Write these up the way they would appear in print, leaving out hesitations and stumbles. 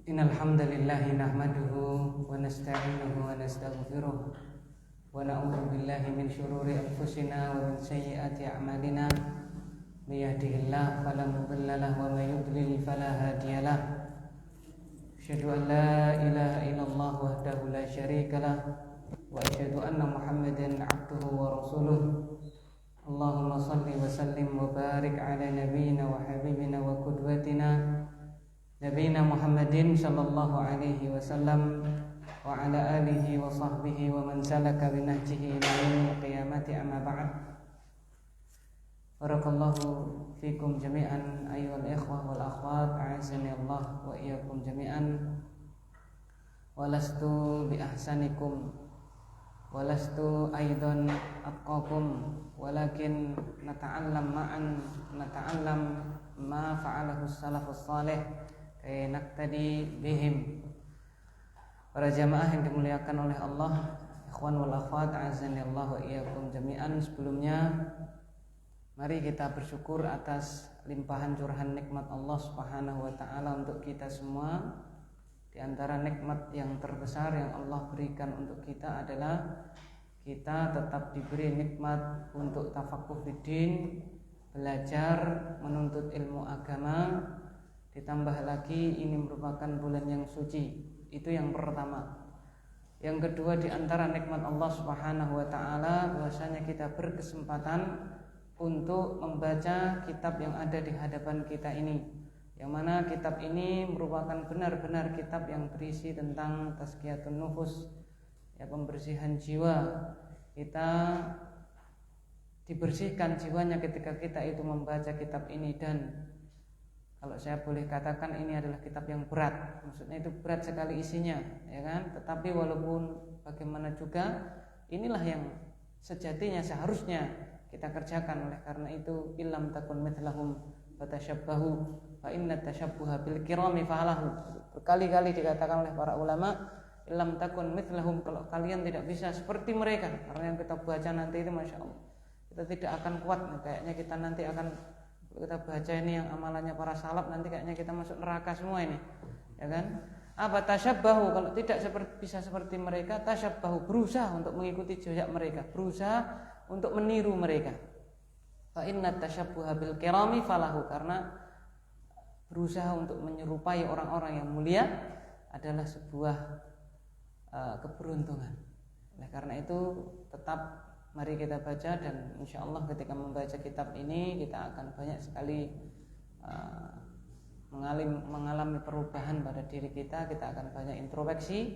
Innal hamdalillah nahmaduhu wa nasta'inuhu wa nastaghfiruh wa na'udzu billahi min shururi anfusina wa min sayyiati a'malina may yahdihillahu fala mudilla lahu wa may yudlil fala hadiya lahu asyhadu an la ilaha illallah wahdahu la syarika lahu wa asyhadu anna Muhammadan 'abduhu wa rasuluh. Allahumma shalli wa sallim wa barik ala nabiyyina wa habibina wa qudwatina Nabiina Muhammadin sallallahu alaihi wasallam wa ala alihi wa sahbihi wa man salaka binahjihi ila yaumil qiyamati amma ba'd. Barakallahu fikum jami'an ayyuhal ikhwah wal akhwat, a'azzani Allah wa iyyakum jami'an. Walastu bi ahsanikum walastu aidan atqakum walakin nata'allam ma fa'alahu salafus salih naktadi bihim. Para jamaah yang dimuliakan oleh Allah, ikhwan wal akhwat, azani Allah wa iyyakum jami'an. Sebelumnya mari kita bersyukur atas limpahan curahan nikmat Allah Subhanahu wa taala untuk kita semua. Di antara nikmat yang terbesar yang Allah berikan untuk kita adalah kita tetap diberi nikmat untuk tafaqquh fiddin, belajar menuntut ilmu agama. Ditambah lagi ini merupakan bulan yang suci. Itu yang pertama. Yang kedua, di antara nikmat Allah Subhanahu wa taala bahwasanya kita berkesempatan untuk membaca kitab yang ada di hadapan kita ini. Yang mana kitab ini merupakan benar-benar kitab yang berisi tentang tazkiyatun nufus, ya, pembersihan jiwa. Kita dibersihkan jiwanya ketika kita itu membaca kitab ini, dan kalau saya boleh katakan ini adalah kitab yang berat. Maksudnya itu berat sekali isinya, ya kan? Tetapi walaupun bagaimana juga, inilah yang sejatinya seharusnya kita kerjakan. Oleh karena itu, illam takun mithlahum fatashabbahu fa inna tashabbuha bil kirami falahu. Berkali-kali dikatakan oleh para ulama, illam takun mithlahum, kalau kalian tidak bisa seperti mereka. Karena yang kita baca nanti itu Masya Allah, kita tidak akan kuat. Kayaknya kita nanti akan, kita baca ini yang amalannya para salaf, nanti kayaknya kita masuk neraka semua ini, ya kan? Apa tasyabbahu, kalau tidak bisa seperti mereka, tasyabbahu, berusaha untuk mengikuti jejak mereka, berusaha untuk meniru mereka. Fa inna tasyabbuha bil kirami falahu, karena berusaha untuk menyerupai orang-orang yang mulia adalah sebuah keberuntungan. Oleh karena itu, tetap mari kita baca, dan insya Allah ketika membaca kitab ini kita akan banyak sekali mengalami perubahan pada diri kita. Kita akan banyak introspeksi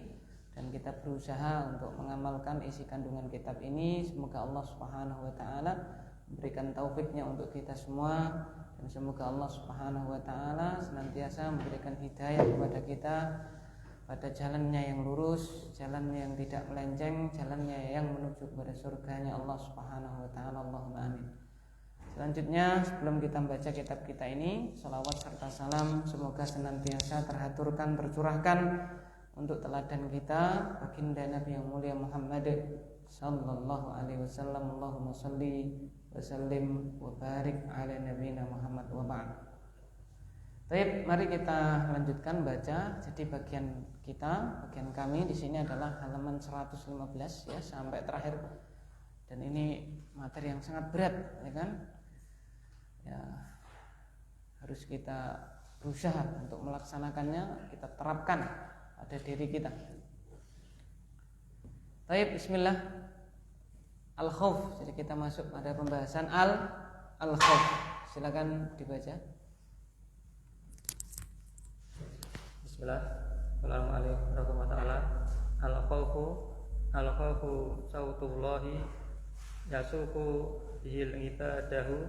dan kita berusaha untuk mengamalkan isi kandungan kitab ini. Semoga Allah Subhanahu wa taala memberikan taufiknya untuk kita semua, dan semoga Allah Subhanahu wa taala senantiasa memberikan hidayah kepada kita pada jalannya yang lurus, jalannya yang tidak melenceng, jalannya yang menuju kepada surganya Allah Subhanahu wa taala. Allahumma amin. Selanjutnya, sebelum kita membaca kitab kita ini, salawat serta salam semoga senantiasa terhaturkan, tercurahkan untuk teladan kita, baginda Nabi yang mulia Muhammad sallallahu alaihi wasallam. Allahumma shalli wa sallim wa barik ala nabiyina Muhammad wa ba'd. Baik, mari kita lanjutkan baca. Jadi bagian kami di sini adalah halaman 115 ya sampai terakhir. Dan ini materi yang sangat berat, ya kan? Ya, harus kita berusaha untuk melaksanakannya, kita terapkan pada diri kita. Baik, bismillah. Al-khauf. Jadi kita masuk pada pembahasan al-khauf. Silakan dibaca. Bismillahirrahmanirrahim. Al-khawfu sautullahi yasuku bihil ibadahu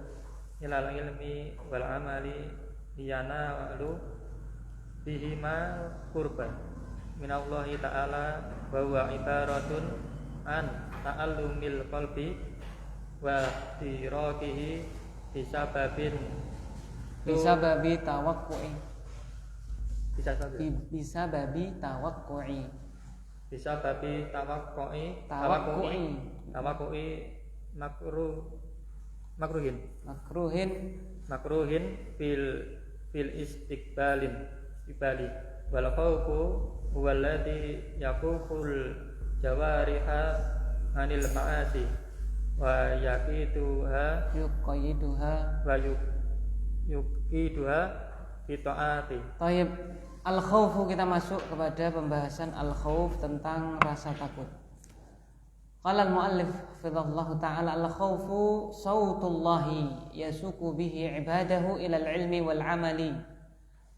ilal ilmi wal amali liyanalu bihima qurban minallahi ta'ala wa huwa ibaratun an ta'allumil qalbi wa tiraqihi bisababi tawakku'i makruhin fil istiqbali wal khawfu huwa alladhi yaquful jawariha anil ma'asi wa yuqiduha fi ta'ati. Baik, al-khawfu, kita masuk kepada pembahasan al-khawf tentang rasa takut. Qala al-muallif hafizahullahu ta'ala, al-khawfu sautullahi yasuku bihi ibadahu ila al-ilmi wal amali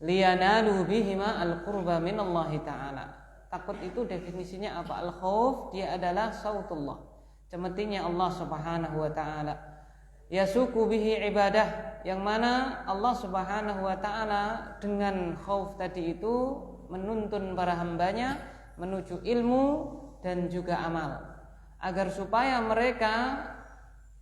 liyanalu bihima al-qurba minallahi ta'ala. Takut itu definisinya apa? Al-khawf, dia adalah sautullah, cemetinya Allah Subhanahu wa ta'ala. Yasuku bihi ibadah, yang mana Allah Subhanahu wa ta'ala dengan khauf tadi itu menuntun para hambanya menuju ilmu dan juga amal, agar supaya mereka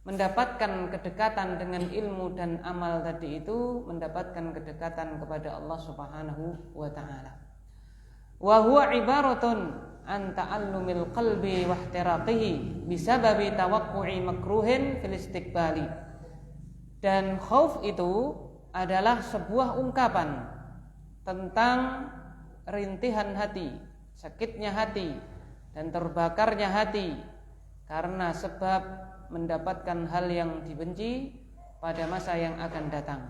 mendapatkan kedekatan dengan ilmu dan amal tadi itu, mendapatkan kedekatan kepada Allah Subhanahu wa ta'ala. Wa huwa ibaratun an ta'allumil qalbi wa ihtiraqihi bisababi tawaqqu'i makruhin fil istiqbali. Dan khauf itu adalah sebuah ungkapan tentang rintihan hati, sakitnya hati dan terbakarnya hati karena sebab mendapatkan hal yang dibenci pada masa yang akan datang.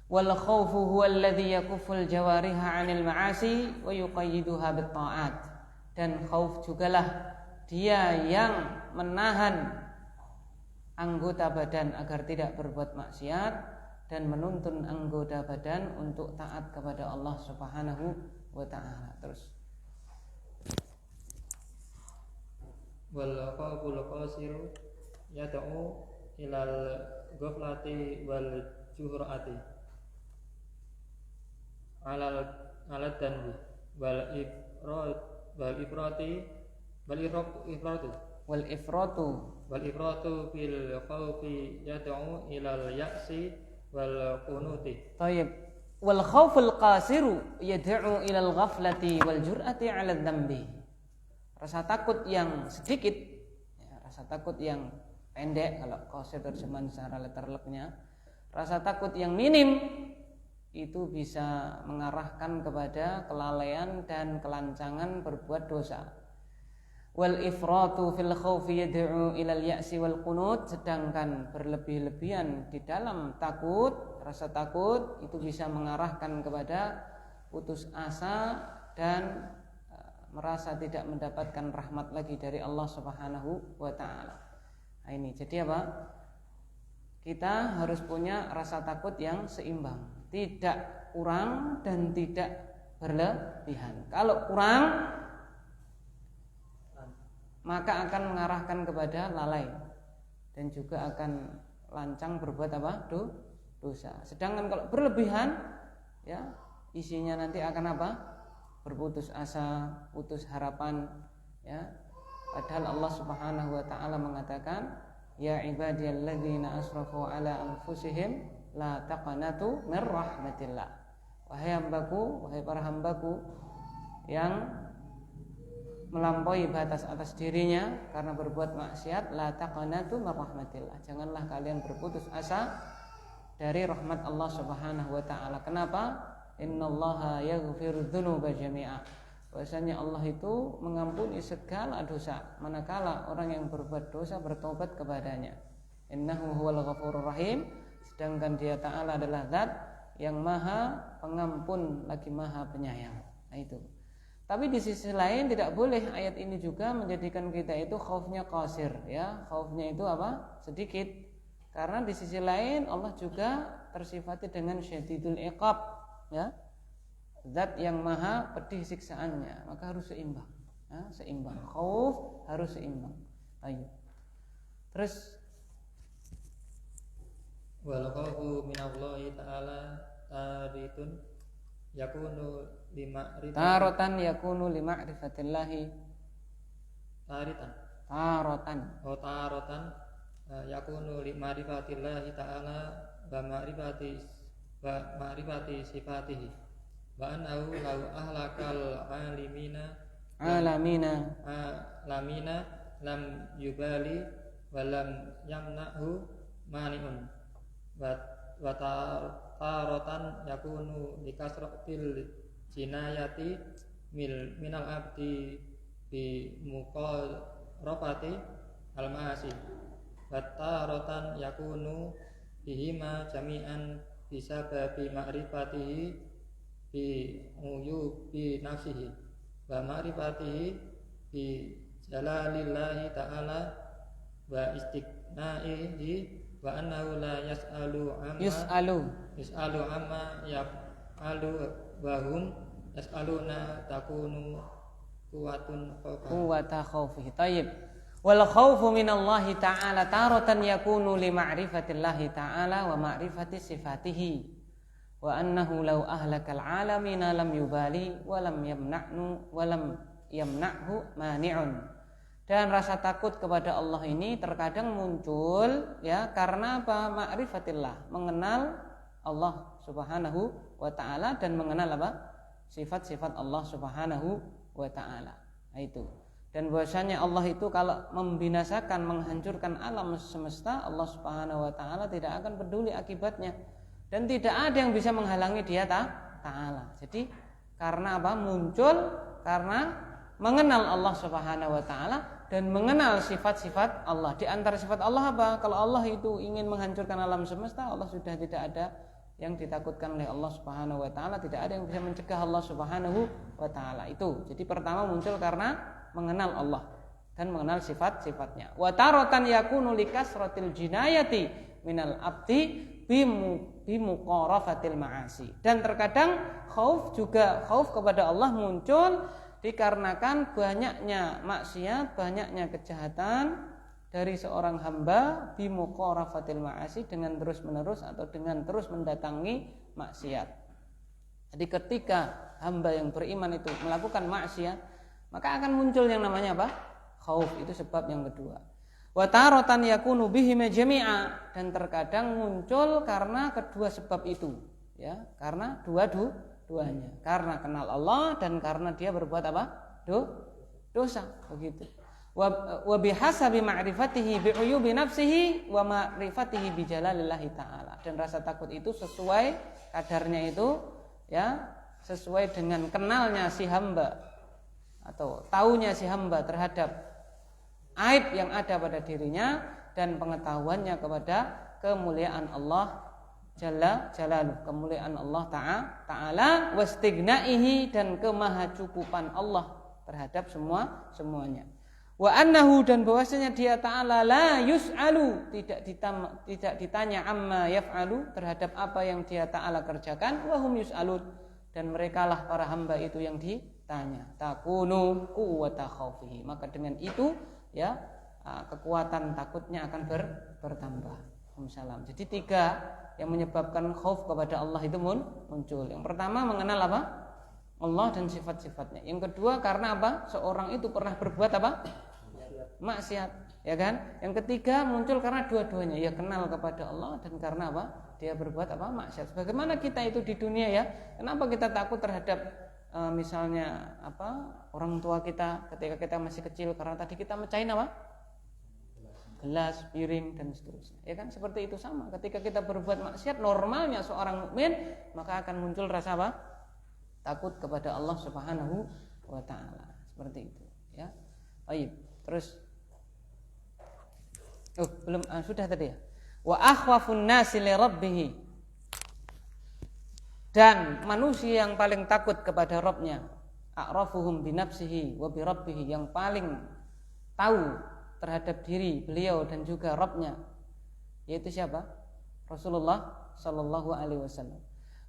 Wal khawfu huwa alladhi yakufful jawariha 'anil ma'asi wa yuqayyiduha bit ta'at. Dan khauf jugalah dia yang menahan anggota badan agar tidak berbuat maksiat dan menuntun anggota badan untuk taat kepada Allah Subhanahu wa ta'ala. Terus wal khawful qasiru yad'u ilal ghaflati wal juhrati alal danbi wal ifratu fil khawfi yad'u ilal ya'si wal qunuti. Baik, wal khawful qasiru yad'u ilal ghaflati wal jur'ati 'ala dzambi. Rasa takut yang sedikit, ya, rasa takut yang pendek, kalau qasir terjemahan secara letterleknya, rasa takut yang minim itu bisa mengarahkan kepada kelalaian dan kelancangan berbuat dosa. Wal ifratu fil khawfi yad'u ilal ya'si wal qunut, sedangkan berlebih-lebihan di dalam takut, rasa takut itu bisa mengarahkan kepada putus asa dan merasa tidak mendapatkan rahmat lagi dari Allah Subhanahu wa ta'ala. Nah, ini jadi apa? Kita harus punya rasa takut yang seimbang, tidak kurang dan tidak berlebihan. Kalau kurang maka akan mengarahkan kepada lalai dan juga akan lancang berbuat apa? Dosa. Sedangkan kalau berlebihan, ya, isinya nanti akan apa? Berputus asa, putus harapan, ya. Padahal Allah Subhanahu wa ta'ala mengatakan, ya ibadiyalladzina asrafu ala anfusihim la taqnatu mir rahmatillah. Wahai hambaku, wahai para hambaku yang melampaui batas atas dirinya karena berbuat maksiat, la taqnatu mir rahmatillah. Janganlah kalian berputus asa dari rahmat Allah Subhanahu wa ta'ala. Kenapa? Innallaha yaghfiru dzunuba jami'a. Bahwasanya Allah itu mengampuni segala dosa manakala orang yang berbuat dosa bertobat kepadanya. Innahu huwal ghafurur rahim. Sedangkan Dia Ta'ala adalah zat yang maha pengampun lagi maha penyayang. Nah itu. Tapi di sisi lain tidak boleh ayat ini juga menjadikan kita itu khaufnya qasir, ya. Khaufnya itu apa? Sedikit. Karena di sisi lain Allah juga tersifati dengan syadidul iqab, ya. Zat yang maha pedih siksaannya, maka harus seimbang, ya, seimbang. Khauf harus seimbang. Ayo. Terus wal khawfu minallahi ta'ala taritun yakunu tarotan yakunu lima'rifatillahi tarotan yakunu lima'rifatillahi ta'ala wa ma'rifati sifatihi wa annahu law ahlakal alamina lam yubali wa lam yamna'hu mani'un wa taratan yakunu likasratil jinayati minal abdi bi muqarrafati al ma'asi wa taratan yakunu bihima jami'an bisababi ma'rifatihi bi uyubi nafsihi wa ma'rifatihi bi jalalillahi ta'ala wa istiqna'ihi wa annahu la yus'alu amma yaf'alu wa hum yas'aluna takunu quwwata khaufihi. Tayyib. Wal khaufu minallahi ta'ala taratan yakunu li ma'rifatillahi ta'ala wa ma'rifati sifatihi wa annahu law ahlakal alamina lam yubali wa lam yamna'hu mani'un. Dan rasa takut kepada Allah ini terkadang muncul ya karena apa? Ma'rifatillah, mengenal Allah Subhanahu wa ta'ala dan mengenal apa? Sifat-sifat Allah Subhanahu wa ta'ala. Nah, itu. Dan bahwasanya Allah itu kalau membinasakan, menghancurkan alam semesta, Allah Subhanahu wa ta'ala tidak akan peduli akibatnya dan tidak ada yang bisa menghalangi Dia ta'ala. Jadi karena apa? Muncul karena mengenal Allah Subhanahu wa ta'ala dan mengenal sifat-sifat Allah. Di antara sifat Allah apa? Kalau Allah itu ingin menghancurkan alam semesta, Allah sudah tidak ada yang ditakutkan oleh Allah Subhanahu wa ta'ala, tidak ada yang bisa mencegah Allah Subhanahu wa ta'ala. Itu. Jadi pertama muncul karena mengenal Allah dan mengenal sifat-sifatnya. Wa taratan yakunu likasratil jinayati minal abdi bimuqarafatil ma'asi. Dan terkadang khauf kepada Allah muncul dikarenakan banyaknya maksiat, banyaknya kejahatan dari seorang hamba bimuqarafatil ma'asi, dengan terus-menerus atau dengan terus mendatangi maksiat. Jadi ketika hamba yang beriman itu melakukan maksiat, maka akan muncul yang namanya apa? Khauf. Itu sebab yang kedua. Wa taratan yakunu bihima jami'a, dan terkadang muncul karena kedua sebab itu, ya, karena dua-duanya. Karena kenal Allah dan karena dia berbuat apa? Dosa, begitu. Wa bihasabi ma'rifatihi bi'uyubi nafsihi wa ma'rifatihi bi jalalillahi ta'ala. Dan rasa takut itu sesuai kadarnya itu, ya, sesuai dengan kenalnya si hamba atau taunya si hamba terhadap aib yang ada pada dirinya dan pengetahuannya kepada kemuliaan Allah Jalla Jalaluh, kemuliaan Allah Ta'ala, wastighnaihi, dan kemahacukupan Allah terhadap semuanya. Wa annahu, dan bahwasanya Dia Ta'ala la yus'alu, tidak ditanya amma yaf'alu, terhadap apa yang Dia Ta'ala kerjakan, wa hum yus'alun, dan merekalah para hamba itu yang ditanya. Takunu quwwata khaufihi, maka dengan itu ya kekuatan takutnya akan bertambah. Salam. Jadi tiga yang menyebabkan khauf kepada Allah itu muncul. Yang pertama mengenal apa? Allah dan sifat-sifatnya. Yang kedua karena apa? Seorang itu pernah berbuat apa? Maksiat, ya kan? Yang ketiga muncul karena dua-duanya, ya kenal kepada Allah dan karena apa? Dia berbuat apa? Maksiat. Bagaimana kita itu di dunia ya? Kenapa kita takut terhadap misalnya apa? Orang tua kita ketika kita masih kecil karena tadi kita mecahin apa? Gelas, piring, dan seterusnya. Ya kan, seperti itu sama. Ketika kita berbuat maksiat, normalnya seorang mukmin maka akan muncul rasa apa? Takut kepada Allah Subhanahu wa ta'ala. Seperti itu, ya. Baik. Terus belum sudah tadi ya. Wa akhwafun nasi li rabbih. Dan manusia yang paling takut kepada Rabb-nya, a'rafuhum bi nafsihi wa bi rabbih, yang paling tahu terhadap diri beliau dan juga Rabb-nya, yaitu siapa? Rasulullah sallallahu alaihi wasallam.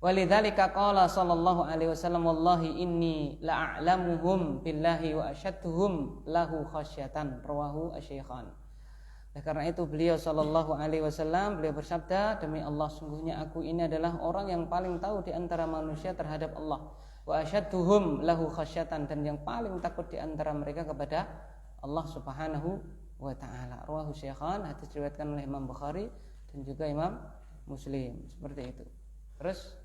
Walidzalika qala sallallahu alaihi wasallam, wallahi inni la'alamuhum billahi wa asyadduhum lahu khasyatan, rawahu asy-syaikhan. Karena itu beliau sallallahu alaihi wasallam beliau bersabda, demi Allah sungguhnya aku ini adalah orang yang paling tahu di antara manusia terhadap Allah, wa asyadduhum lahu khasyatan, dan yang paling takut di antara mereka kepada Allah Subhanahu wa ta'ala. Rawahu asy-syaikhan, hadis diriwayatkan oleh Imam Bukhari dan juga Imam Muslim. Seperti itu. Terus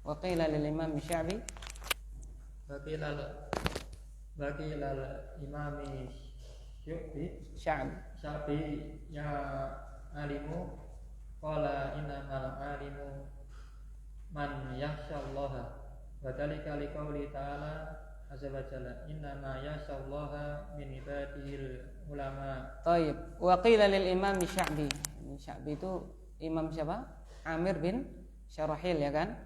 wa qila lil Imam Sya'bi, Bakilal imami Sya'bi ya alimu qala innamal alimu man yakhshallaha Wadhalika liqauli ta'ala azza wa jalla innama yasallaha min ibadihil ulama. Taib. Wa qila lil Imam Sya'bi. Sya'bi itu Imam siapa? Amir bin Syarahil, ya kan?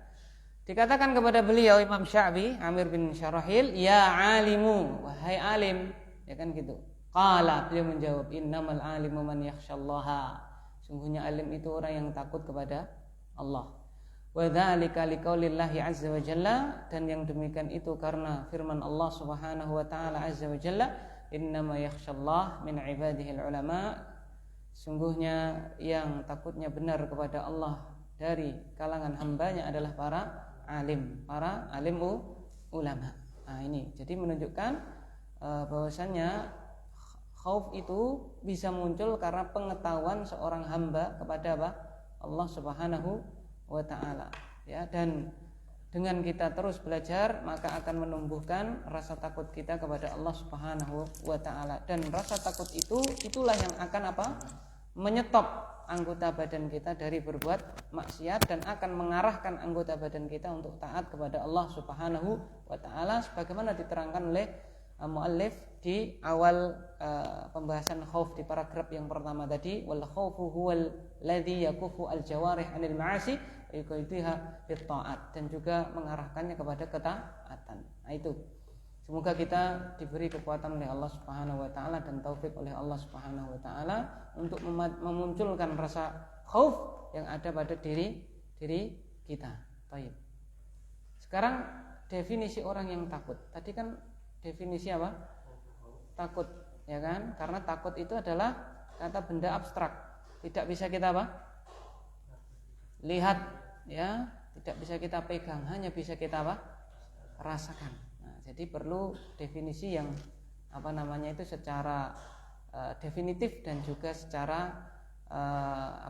Dikatakan kepada beliau Imam Sya'bi, Amir bin Syarahil, ya alimu, wahai alim, ya kan gitu. Qala, beliau menjawab, innamal alimu man yakhshallaha. Sungguhnya alim itu orang yang takut kepada Allah. Wa dzalika liqaulillahi azza wa jalla, dan yang demikian itu karena firman Allah Subhanahu wa taala azza wa jalla, innama yakhshallah min ibadihil ulama. Sungguhnya yang takutnya benar kepada Allah dari kalangan hambanya adalah para alim ulama. Nah, ini jadi menunjukkan bahwasannya khauf itu bisa muncul karena pengetahuan seorang hamba kepada apa? Allah Subhanahu wa taala, ya. Dan dengan kita terus belajar maka akan menumbuhkan rasa takut kita kepada Allah Subhanahu wa taala, dan rasa takut itulah yang akan apa? Menyetop anggota badan kita dari berbuat maksiat dan akan mengarahkan anggota badan kita untuk taat kepada Allah Subhanahu wa taala, sebagaimana diterangkan oleh muallif di awal pembahasan khauf di paragraf yang pertama tadi, wal khaufu huwal ladzi yakufu al jawarih anil ma'asi yuqidha bit ta'at, dan juga mengarahkannya kepada ketaatan. Nah, itu semoga kita diberi kekuatan oleh Allah Subhanahu wa taala dan taufik oleh Allah Subhanahu wa taala untuk memunculkan rasa khauf yang ada pada diri kita. Baik. Sekarang definisi orang yang takut. Tadi kan definisi apa? Takut, ya kan? Karena takut itu adalah kata benda abstrak. Tidak bisa kita apa? Lihat, ya, tidak bisa kita pegang, hanya bisa kita apa? Rasakan. Nah, jadi perlu definisi yang itu secara definitif dan juga secara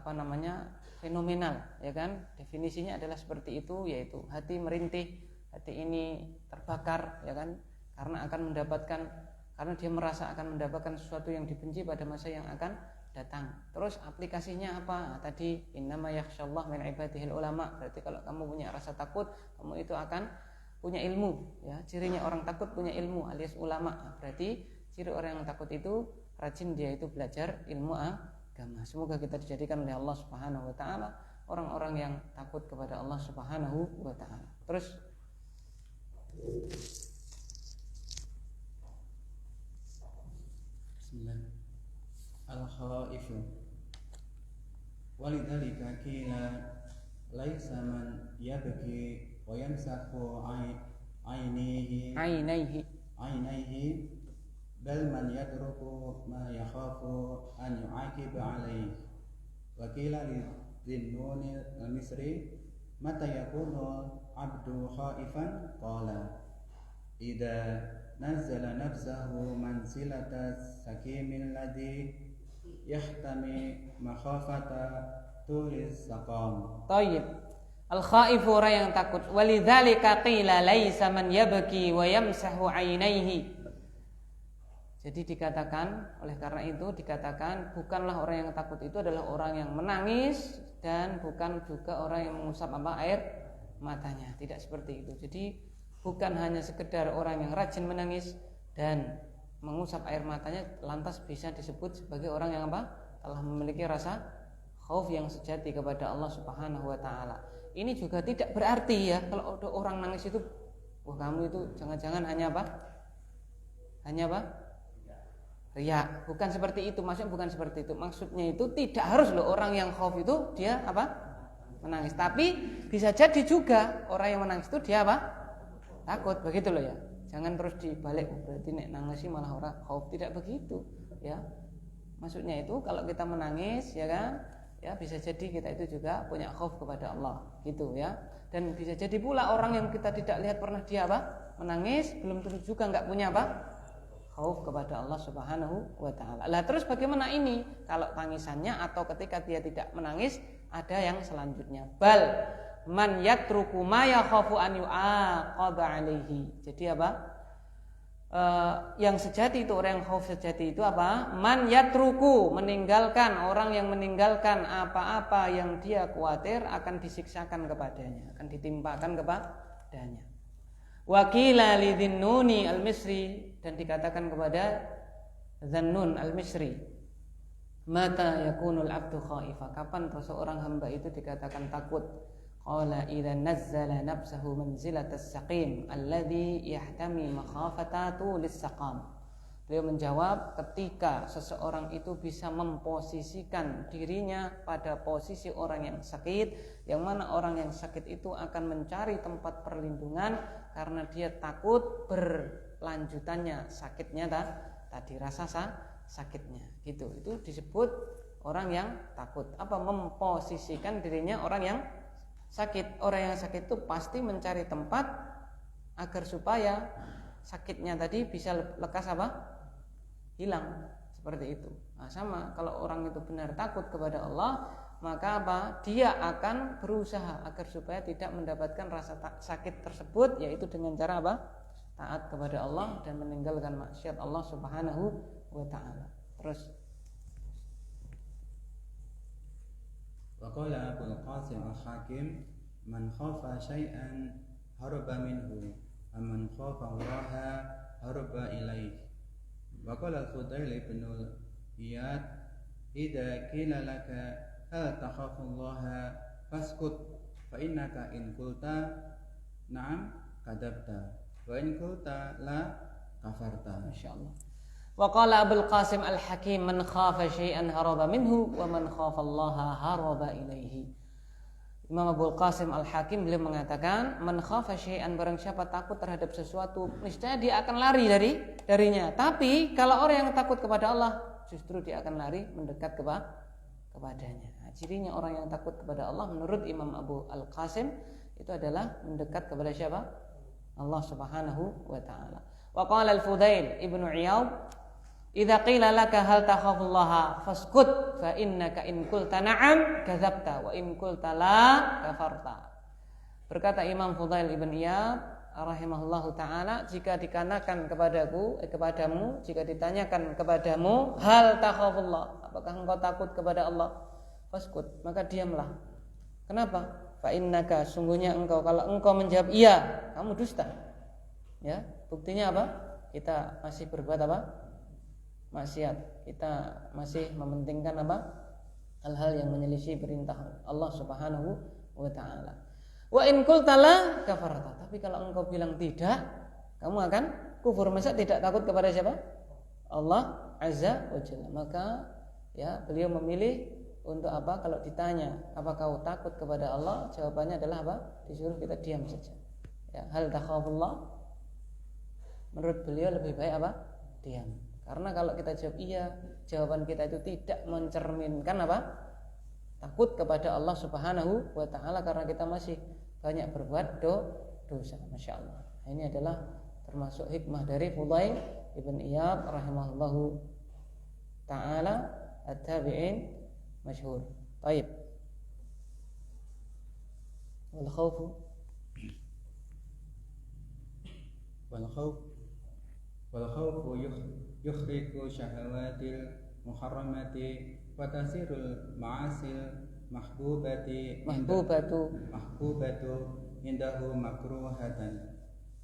fenomenal, ya kan? Definisinya adalah seperti itu, yaitu hati merintih, hati ini terbakar, ya kan? Karena dia merasa akan mendapatkan sesuatu yang dibenci pada masa yang akan datang. Terus aplikasinya apa? Tadi innama yakhshallah min ibadihil ulama. Berarti kalau kamu punya rasa takut, kamu itu akan punya ilmu, ya. Cirinya orang takut punya ilmu alias ulama. Berarti ciri orang yang takut itu rajin dia itu belajar ilmu agama. Semoga kita dijadikan oleh Allah Subhanahu wa taala orang-orang yang takut kepada Allah Subhanahu wa taala. Terus Bismillah. Al-khaifu walidzalika qila laisa man yabki wa yamsahu ainaihi bal man yatruku ma yakhafu an yu'aqiba alayhi. Wa qila lidhinnuni al-misri mata yakunu abdu khaifan qala idza nazala nafsahu manzilata sakimil ladzi yahtami makhafata tulis saqam. Tayyib. Al-khaifu orang yang takut. Walidzalika qila laisa man yabki wa yamsahu ainaihi. Jadi dikatakan, oleh karena itu dikatakan bukanlah orang yang takut itu adalah orang yang menangis dan bukan juga orang yang mengusap air matanya. Tidak seperti itu. Jadi bukan hanya sekedar orang yang rajin menangis dan mengusap air matanya lantas bisa disebut sebagai orang yang telah memiliki rasa khauf yang sejati kepada Allah Subhanahu wa taala. Ini juga tidak berarti, ya, kalau ada orang nangis itu wah kamu itu jangan-jangan hanya riya. Bukan seperti itu, maksudnya bukan seperti itu. Maksudnya itu tidak harus loh orang yang khauf itu dia menangis. Tapi bisa jadi juga orang yang menangis itu dia takut, begitu loh, ya. Jangan terus dibalik, berarti nek nangis malah orang khauf. Tidak begitu, ya. Maksudnya itu kalau kita menangis, ya kan, ya bisa jadi kita itu juga punya khauf kepada Allah, gitu, ya. Dan bisa jadi pula orang yang kita tidak lihat pernah dia menangis, belum tentu juga enggak punya khauf kepada Allah Subhanahu wa taala. Lah terus bagaimana ini? Kalau tangisannya atau ketika dia tidak menangis, ada yang selanjutnya. Bal man yatruku ma yakhafu an yu'aqaba alaihi. Jadi yang sejati itu, orang yang khauf sejati itu man yatruku, meninggalkan, orang yang meninggalkan apa-apa yang dia khawatir akan disiksakan kepadanya, akan ditimpakan kepadanya. Wa qila li Dhinnuni al-Misri, dan dikatakan kepada Dhannun al-Misri, mata yakunul abdu khaifa, kapan seorang hamba itu dikatakan takut? Qala idza nazzala nafsahu manzilatas saqim alladhi yahtami makhafatatu lis-saqam. Beliau menjawab, ketika seseorang itu bisa memposisikan dirinya pada posisi orang yang sakit, yang mana orang yang sakit itu akan mencari tempat perlindungan karena dia takut berlanjutannya sakitnya tadi rasa sakitnya gitu. Itu disebut orang yang takut. Apa? Memposisikan dirinya orang yang sakit. Orang yang sakit itu pasti mencari tempat agar supaya sakitnya tadi bisa lekas hilang, seperti itu. Nah, sama kalau orang itu benar takut kepada Allah, maka dia akan berusaha agar supaya tidak mendapatkan rasa sakit tersebut, yaitu dengan cara taat kepada Allah dan meninggalkan maksiat Allah Subhanahu wa taala. Terus wa qala Abul Qasim al-Hakim man khafa syai'an haraba minhu wa man khafa Allah haraba ilaihi. Wa qala al-Fudail ibn Iyad idza qila laka hal takhafu Allah faskut fa innaka in qulta na'am kadabta wa in qulta la kafarta. Masyaallah. Wa qala Abul Qasim al-Hakim man khafa syai'an haraba minhu wa man khafa Allah haraba ilaihi. Imam Abul Qasim al-Hakim beliau mengatakan, man khafa syai'an, barang siapa takut terhadap sesuatu, niscaya dia akan lari darinya. Tapi kalau orang yang takut kepada Allah, justru dia akan lari mendekat kepadanya. Nah, cirinya orang yang takut kepada Allah menurut Imam Abu Al-Qasim itu adalah mendekat kepada siapa? Allah Subhanahu wa taala. Wa qala al-Fudail ibnu Iyad, idza qila laka hal takhafullaha faskut fa innaka in qulta na'am kadzabta wa in qulta la kafarta. Berkata Imam Fudail ibn Iyad rahimahullahu taala, jika dikatakan kepadamu, jika ditanyakan kepadamu hal takhafullah, apakah engkau takut kepada Allah, faskut, maka diamlah. Kenapa? Fa innaka, sungguhnya engkau, kalau engkau menjawab iya, kamu dusta. Ya, buktinya apa? Kita masih berbuat maksiat, kita masih mementingkan hal-hal yang menyelisih perintah Allah Subhanahu wa taala. Wa in qulta la kafarta, tapi kalau engkau bilang tidak, kamu akan kufur. Masa tidak takut kepada siapa? Allah Azza wa Jalla. Maka ya, beliau memilih untuk kalau ditanya apa kau takut kepada Allah, jawabannya adalah disuruh kita diam saja. Ya, hal takhafullah, menurut beliau lebih baik diam. Karena kalau kita jawab iya, jawaban kita itu tidak mencerminkan takut kepada Allah Subhanahu wa taala, karena kita masih banyak berbuat dosa. Masya Allah. Ini adalah termasuk hikmah dari Fudail ibn Iyad rahimahullahu taala, at-tabi'in masyhur. Baik. Wal khawfu yukhriku syahawatil muharramati wa tasirul ma'asil mahbubatu indahu makruhatan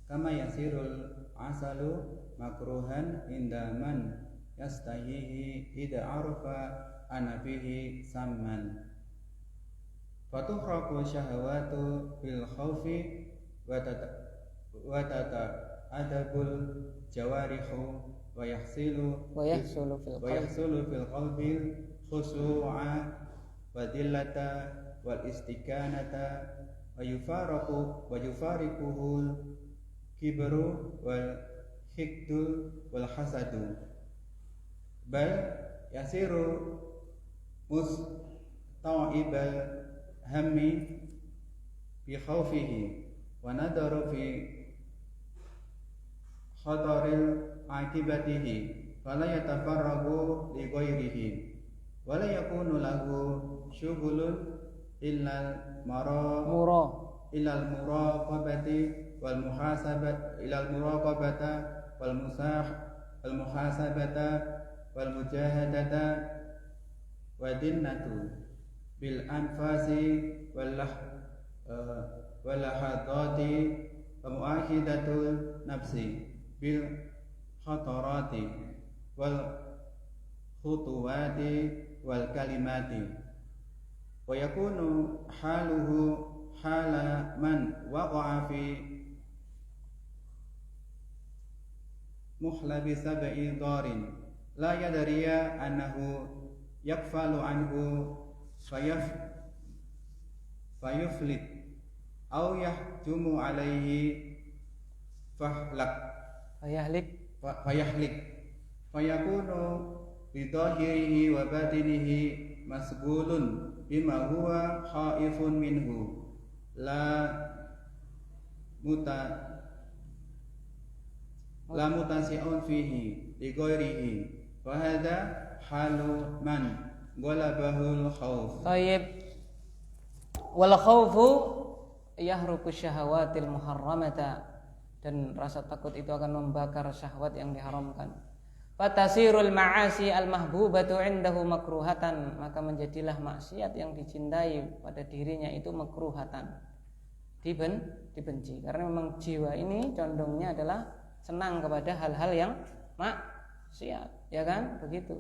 kama yasirul asalu makruhan inda man yastahihi idza arafa ana fihi samman fatuhraku syahawatu bil khawfi wa adabul jawarihu wa yahsulu fil qalbi khushu'a wa dillata wal istikanata wa yufariquhul kibru wal hikdu wal hasadu bal yasiru musta'ibal hammi bi khawfihi wa nadaru fi khataril akibatihi fala yatafarragu li ghairihi wala yakunu lahu syughulun illa al-muraqabati wal muhasabata wal mujahadata wa dinnatu bil anfasi wal lahadati wa mu'akidatul nafsi bil khatarati wal khutuwati wal kalimati wa yakunu haluhu hala man waqa'a fi muhlabi sab'i darin la yadriya annahu yakfalu anhu fayuflit aw yahjumu alaihi fayahlik fayakunu bidahirihi wa batinihi masgulun bima huwa khaifun minhu la mutasi'un fihi li ghairihi wa hadha halu man ghalabahul khauf. Tayyib. Wal khaufu yahruqu syahawatil muharramata, dan rasa takut itu akan membakar syahwat yang diharamkan. Fatasirul ma'asi al mahbubatu indahu makruhatan, maka menjadilah maksiat yang dicintai pada dirinya itu makruhatan, dibenci, karena memang jiwa ini condongnya adalah senang kepada hal-hal yang maksiat, ya kan? Begitu.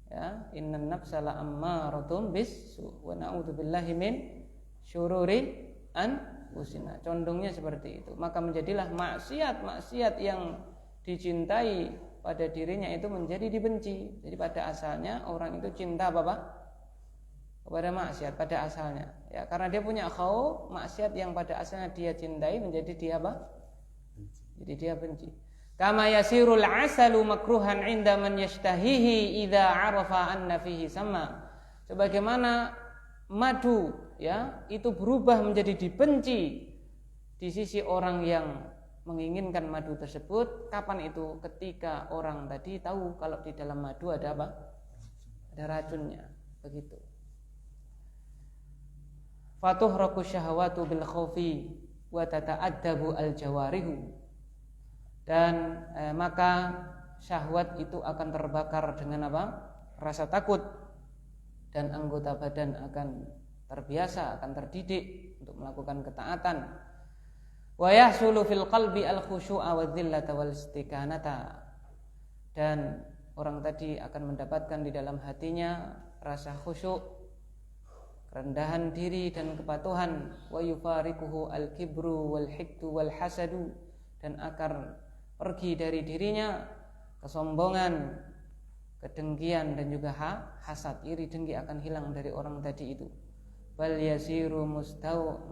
Ya, innan nafsa la ammaratun bis-su wa na'udzubillahi min syururi anfusina. Condongnya seperti itu. Maka menjadilah maksiat yang dicintai pada dirinya itu menjadi dibenci. Jadi pada asalnya orang itu cinta apa? Kepada maksiat pada asalnya. Ya, karena dia punya khauf, maksiat yang pada asalnya dia cintai menjadi dia apa? Jadi dia benci. Kama yasirul asalu makruhan inda man yashtahihi idza arafa anna fihi sama. Sebagaimana madu, ya, itu berubah menjadi dibenci di sisi orang yang menginginkan madu tersebut. Kapan itu? Ketika orang tadi tahu kalau di dalam madu ada apa? Ada racunnya. Begitu. Fatuhraku syahwatu bil khaufi wa tata'addabu al jawarihu. Dan maka syahwat itu akan terbakar dengan apa? Rasa takut, dan anggota badan akan terbiasa, akan terdidik untuk melakukan ketaatan. Wa yahsulu fil qalbi al khusyu'a wa dhillata wal istikanata, dan orang tadi akan mendapatkan di dalam hatinya rasa khusyuk, kerendahan diri dan kepatuhan. Wa yufariquhu al kibru wal hikdu wal hasadu, dan akan pergi dari dirinya kesombongan, kedengkian, dan juga hasad, iri dengki akan hilang dari orang tadi itu. Bal yasiru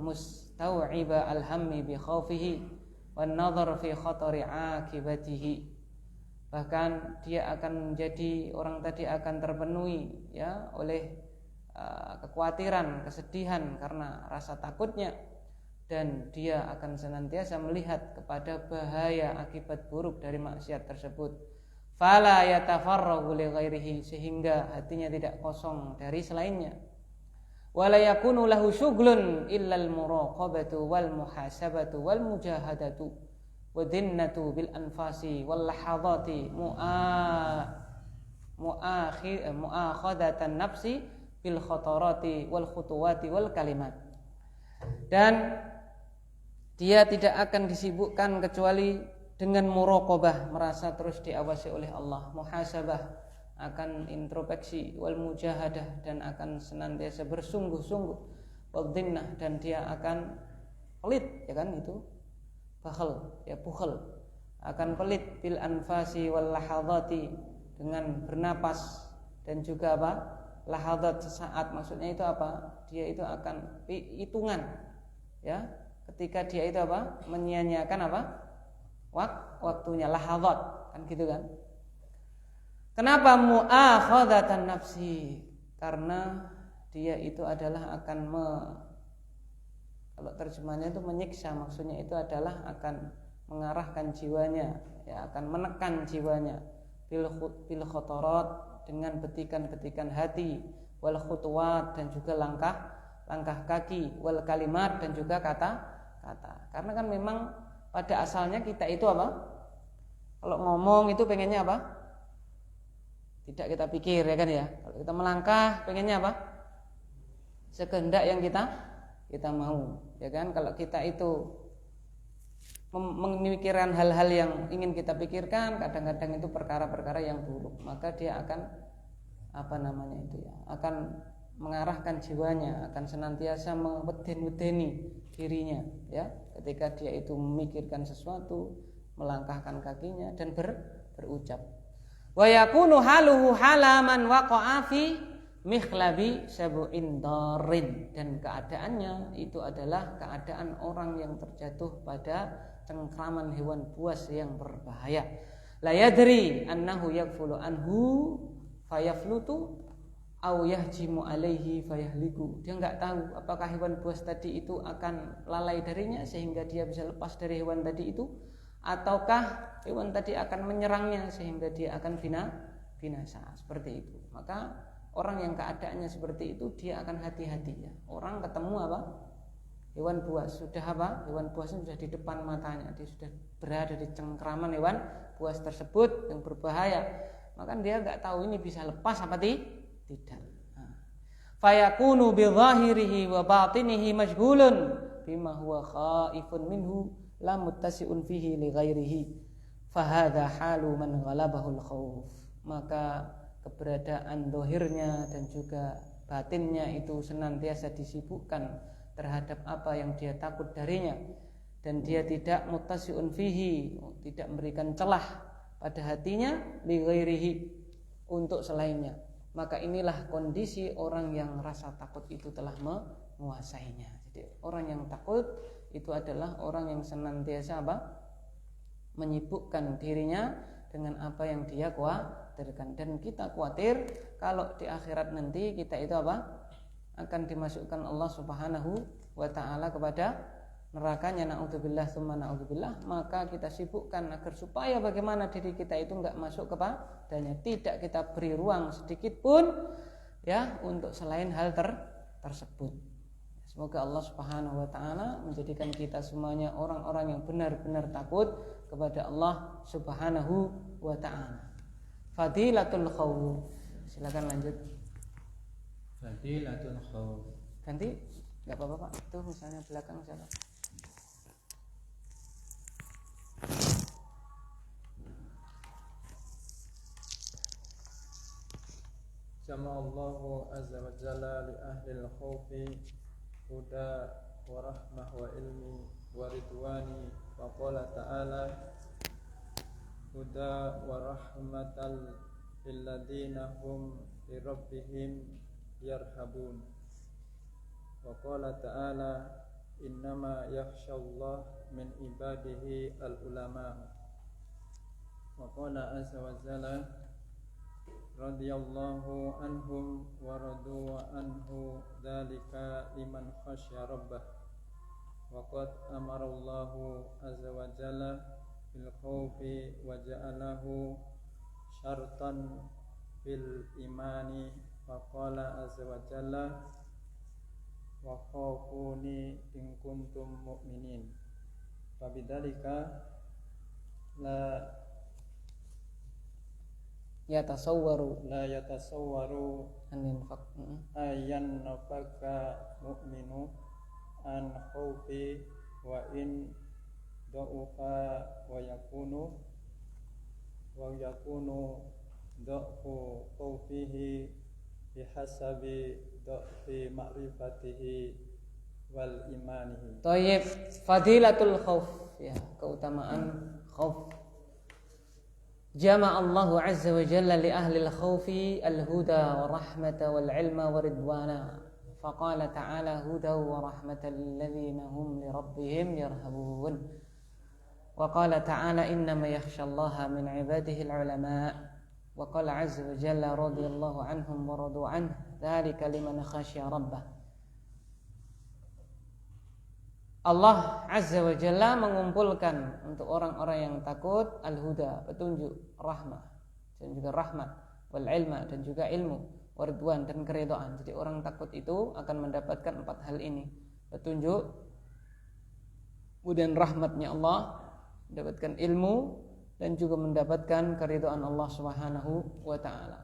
mustau'iba alhammi bi khaufihi wan nadhar fi khatari akibatihi. Bahkan dia akan menjadi, orang tadi akan terpenuhi, ya, oleh kekhawatiran, kesedihan karena rasa takutnya, dan dia akan senantiasa melihat kepada bahaya akibat buruk dari maksiat tersebut. Fala yatafarraghu li ghairihi, sehingga hatinya tidak kosong dari selainnya. Wala yakunu lahu syughlun illa al-muraqabatu wal muhasabatu wal mujahadatu wa dhinnatu bil anfasi wal lahadati mu'akhadatan nafsi bil khatarati wal khutuwati wal kalimat. Dan dia tidak akan disibukkan kecuali dengan muraqabah, merasa terus diawasi oleh Allah, muhasabah, akan introspeksi, wal mujahadah, dan akan senantiasa bersungguh-sungguh, wal dhinnah, dan dia akan pelit, ya kan, itu bakhal, ya bukhal, akan pelit bil anfasi wal lahadati, dengan bernapas, dan juga apa? Lahadat, sesaat, maksudnya itu apa? Dia itu akan hitungan, ya, ketika dia itu apa? Menyia-nyiakan apa? Waktunya, lahadat, kan gitu kan? Kenapa mu'akhadatan nafsi? Karena dia itu adalah akan kalau terjemahannya itu menyiksa, maksudnya itu adalah akan mengarahkan jiwanya, ya, akan menekan jiwanya bil khotorot, dengan betikan-betikan hati, wal khutuwat, dan juga langkah kaki, wal kalimat, dan juga kata-kata. Karena kan memang pada asalnya kita itu apa? Kalau ngomong itu pengennya apa? Tidak kita pikir, ya kan, ya. Kalau kita melangkah pengennya apa? Sekehendak yang kita mau, ya kan. Kalau kita itu memikirkan hal-hal yang ingin kita pikirkan, kadang-kadang itu perkara-perkara yang buruk, maka dia akan akan mengarahkan jiwanya, akan senantiasa meweden-wedeni dirinya, ya, ketika dia itu memikirkan sesuatu, melangkahkan kakinya dan berucap. Wa yakunu haluhu halaman waqa'a fi mikhlabi sab'in darin, dan keadaannya itu adalah keadaan orang yang terjatuh pada cengkraman hewan buas yang berbahaya. La yadri annahu yakfulu anhu fayaflutu aw yahjimu alaihi fayahliku. Dia enggak tahu apakah hewan buas tadi itu akan lalai darinya sehingga dia bisa lepas dari hewan tadi itu, ataukah hewan tadi akan menyerangnya sehingga dia akan binasa. Seperti itu. Maka orang yang keadaannya seperti itu dia akan hati-hati, ya. Orang ketemu hewan buas, hewan buasnya sudah di depan matanya, dia sudah berada di cengkraman hewan buas tersebut yang berbahaya, maka dia enggak tahu ini bisa lepas apa tidak. Fayakunu bi zahirihi wa batinihi majhulun bima huwa khaifun minhu la muttasi'un fihi li ghairihi fa hadha halu man ghalabahul khauf. Maka keberadaan zahirnya dan juga batinnya itu senantiasa disibukkan terhadap apa yang dia takut darinya, dan dia tidak muttasi'un fihi, tidak memberikan celah pada hatinya li ghairihi, untuk selainnya. Maka inilah kondisi orang yang rasa takut itu telah menguasainya. Jadi orang yang takut itu adalah orang yang senantiasa menyibukkan dirinya dengan apa yang dia khawatirkan. Dan kita khawatir kalau di akhirat nanti kita itu akan dimasukkan Allah Subhanahu wa ta'ala kepada nerakanya, na'udzubillah tsumma na'udzubillah. Maka kita sibukkan agar supaya bagaimana diri kita itu enggak masuk kepadanya, tidak kita beri ruang sedikit pun, ya, untuk selain hal tersebut. Semoga Allah Subhanahu wa ta'ala menjadikan kita semuanya orang-orang yang benar-benar takut kepada Allah Subhanahu wa ta'ala. Fadilatul khawf. Silakan lanjut. Fadilatul khawf. Ganti? Enggak apa-apa, Pak. Itu misalnya belakang siapa? Jama'allahu azza wa jalla li ahlil khawfi huda wa rahmah wa ilmi wa ridwani, wa qala ta'ala huda wa rahmatal lil ladzina hum li rabbihim yarhabun, wa qala ta'ala innama yakhshallah min ibadihi al ulama, wa qala azza wa jalla radhiyallahu anhum wa radu anhu dzalika liman khasyya rabbah, wa qad amarallahu azza wa jalla bil khawfi wa ja'alahu syartan fil imani, wa qala azza wa jalla wa khafuni in kuntum mu'minin. Fabidzalika la yatasawwaru ayan nafaka mu'minu an khawfi wa in da'ufa wa yakunu da'fu khawfihi bihasabi da'fi ma'rifatihi wal imanihi. Thayyib. Fadilatul khauf, ya, keutamaan khauf. Jama'a Allahu azza wa jalla li ahli al-khawfi al-huda wa rahmata wal ilma wa ridwana. Faqala ta'ala huda wa rahmata lil ladzina hum li rabbihim yarhabun. Wa qala ta'ala innama yakhshallaha min 'ibadihi al-ulama. Wa qala azza wa jalla radhiyallahu anhum wa radu anhu dzalika liman khasyya rabbah. Allah Azza wa Jalla mengumpulkan untuk orang-orang yang takut al-huda, petunjuk, rahmah, dan juga rahmat, wal ilma, dan juga ilmu, waridwan, dan keridhaan. Jadi orang takut itu akan mendapatkan 4 hal ini: petunjuk, kemudian rahmatnya Allah, mendapatkan ilmu, dan juga mendapatkan keridhaan Allah Subhanahu wa ta'ala.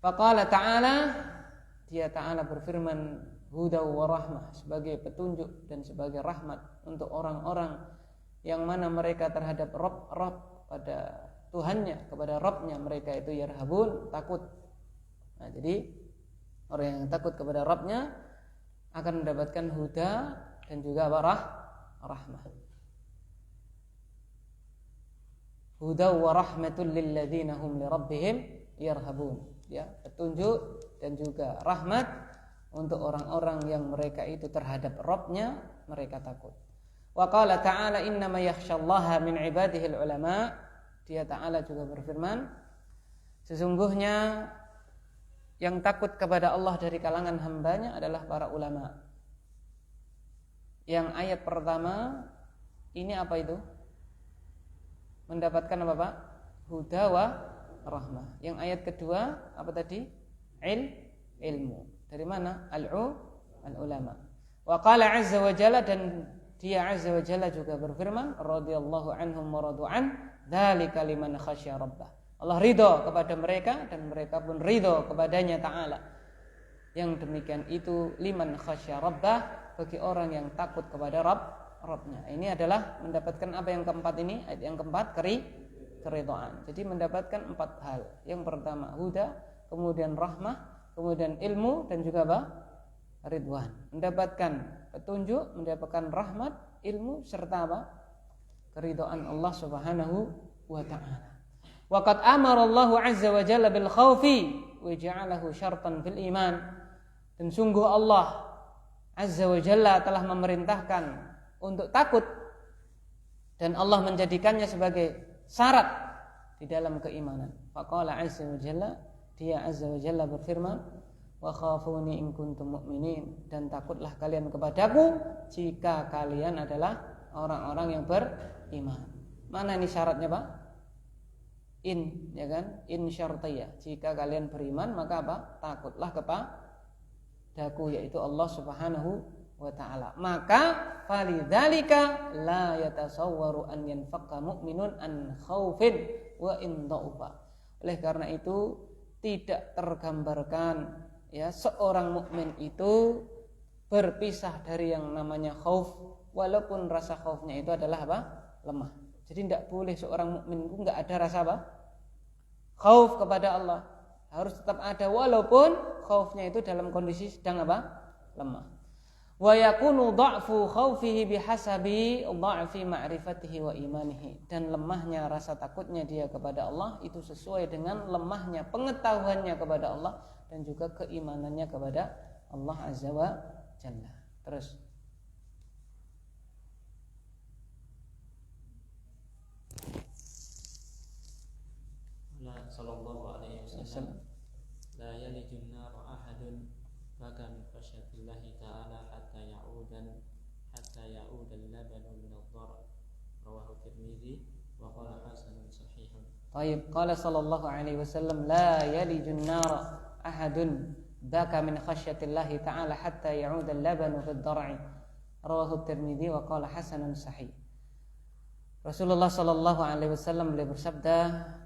Faqala ta'ala, dia ta'ala berfirman, huda wa rahmah, sebagai petunjuk dan sebagai rahmat untuk orang-orang yang mana mereka terhadap Rabb pada Tuhannya, kepada Rabbnya mereka itu yarhabun, takut. Nah, jadi orang yang takut kepada Rabbnya akan mendapatkan huda dan juga rahmah. Huda wa rahmatul lil ladzina hum li rabbihim yarhabun. Ya, petunjuk dan juga rahmat untuk orang-orang yang mereka itu terhadap Rabbnya mereka takut. Wa qala ta'ala innama yakhsyallaha min ibadihi ulama. Dia Ta'ala juga berfirman, sesungguhnya yang takut kepada Allah dari kalangan hambanya adalah para ulama. Yang ayat pertama ini apa itu? Mendapatkan apa Pak? Huda wa rahmah. Yang ayat kedua apa tadi? Ilmu. Dari mana? Al-ulama. Wa qala azza wa jalla, dan dia azza wa jalla juga berfirman, radhiyallahu anhum wa radu'an, dzalika liman khasyya rabbah. Allah ridho kepada mereka dan mereka pun ridho kepadanya Ta'ala. Yang demikian itu liman khasyya rabbah, bagi orang yang takut kepada Rabbnya. Ini adalah mendapatkan apa yang keempat ini? Ayat yang keempat, keridhaan. Jadi mendapatkan 4 hal. Yang pertama huda, kemudian rahmah, kemudian ilmu, dan juga apa? Ridwan. Mendapatkan petunjuk, mendapatkan rahmat, ilmu, serta apa? Keridhaan Allah Subhanahu wa ta'ala. Wa qad amara Allah azza wa jalla bil khaufi wa ja'alahu syartan fil iman. Dan sungguh Allah azza wa jalla telah memerintahkan untuk takut, dan Allah menjadikannya sebagai syarat di dalam keimanan. Faqala azza wa jalla, dia azza wa jalla berfirman, wa khafuni in kuntum mu'minin, dan takutlah kalian kepadaku jika kalian adalah orang-orang yang beriman. Mana ini syaratnya Pak? In, ya kan? In syartiyah. Jika kalian beriman maka apa? Takutlah kepadaku, yaitu Allah Subhanahu wa ta'ala. Maka falidzalika la yatasawwaru an yanfaqa mu'minun an khaufin wa in dha'ufa. Oleh karena itu tidak tergambarkan ya seorang mukmin itu berpisah dari yang namanya khauf, walaupun rasa khaufnya itu adalah apa? Lemah. Jadi tidak boleh seorang mukmin itu enggak ada rasa apa? Khauf kepada Allah. Harus tetap ada walaupun khaufnya itu dalam kondisi sedang apa? Lemah. Wa yakunu dha'fu khaufihi bihasabi dha'fi ma'rifatihi wa imanihi. Dan lemahnya rasa takutnya dia kepada Allah itu sesuai dengan lemahnya pengetahuannya kepada Allah dan juga keimanannya kepada Allah Azza wa Jalla. Terus sallallahu alaihi wasallam, la yalijun nar ahadun baka min khasyatillahi ta'ala hatta ya'udan al-labanu min ad-dar. Rawahu Tirmidzi wa qala hasanun sahihun. Baik, qala sallallahu alaihi wasallam, la yalijun nar ahadun baka min khasyatillahi ta'ala hatta ya'uda al-labanu fi ad-dar'i. Rawahu Tirmidzi wa qala hasanun sahih. Rasulullah sallallahu alaihi wasallam beliau bersabda,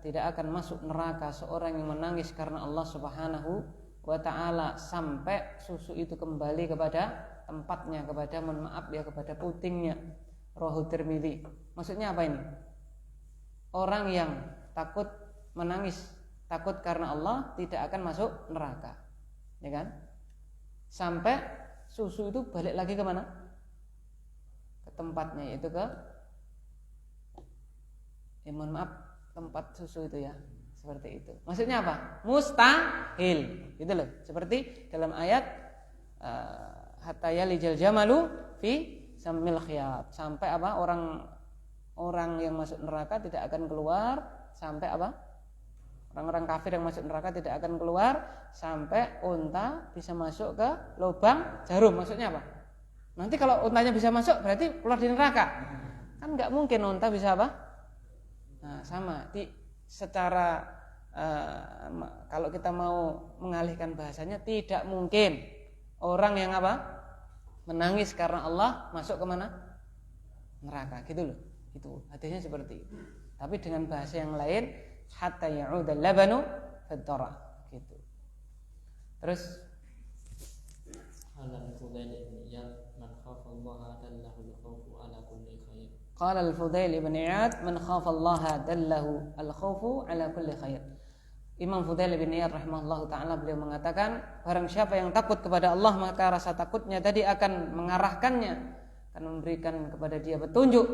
tidak akan masuk neraka seorang yang menangis karena Allah Subhanahu wa ta'ala sampai susu itu kembali kepada tempatnya, kepada kepada putingnya. Rawahu Tirmidzi. Maksudnya apa ini? Orang yang takut menangis, takut karena Allah tidak akan masuk neraka, ya kan? Sampai susu itu balik lagi ke mana? Ke tempatnya, yaitu ke tempat susu itu ya, seperti itu. Maksudnya apa? Mustahil, gitu loh. Seperti dalam ayat hatta yalijal jamalu fi sammil khiyat. Sampai apa? Orang yang masuk neraka tidak akan keluar sampai apa? Orang-orang kafir yang masuk neraka tidak akan keluar sampai unta bisa masuk ke lubang jarum. Maksudnya apa? Nanti kalau untanya bisa masuk berarti keluar di neraka. Kan nggak mungkin unta bisa apa? Nah, sama secara kalau kita mau mengalihkan bahasanya, tidak mungkin orang yang apa? Menangis karena Allah masuk ke mana? Neraka, gitu loh. Itu hadisnya seperti itu. Tapi dengan bahasa yang lain, hatta ya'udal labanu fid-dara, gitu. Terus Alam Fudail bin Iyad, man khafa Allah dallahu al-khawfu ala kulli khair. Qala al-Fudail ibn Iyad, man khafallaha dallahu al-khawfu ala kulli khair. Imam Fudail bin Iyad rahimahullah ta'ala beliau mengatakan, barang siapa yang takut kepada Allah maka rasa takutnya tadi akan mengarahkannya, akan memberikan kepada dia petunjuk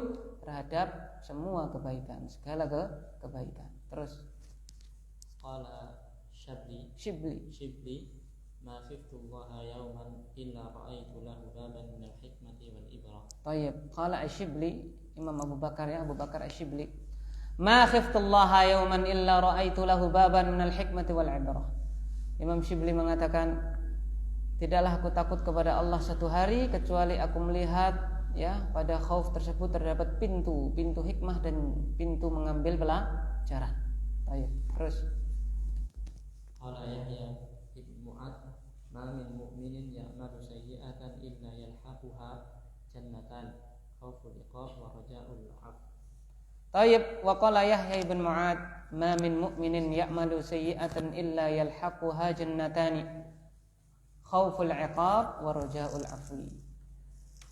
terhadap semua kebaikan, segala kebaikan. Terus Qala Shibli ma khiftullaha yawman illa ra'aitu lahu baban min al-hikmati wal ibrah. Tayyib. Qala Ash-Shibli, Imam Abu Bakar Ash-Shibli, ma khiftullaha yawman illa ra'aitu lahu baban min al-hikmati wal ibrah. Imam Shibli mengatakan, tidaklah aku takut kepada Allah satu hari kecuali aku melihat ya pada khauf tersebut terdapat pintu hikmah dan pintu mengambil pelajaran. Tayyib. Terus Qala Yahya ibn Mu'ad, ma min mu'minin ya'malu sayyi'atan illa yalhaquha jannatan khawful iqab wa raja'ul 'afw. Tayyib. Wa qala Yahya ibn Mu'ad, ma min mu'minin ya'malu sayyi'atan illa yalhaquha jannatani khawful iqab wa raja'ul 'afwi.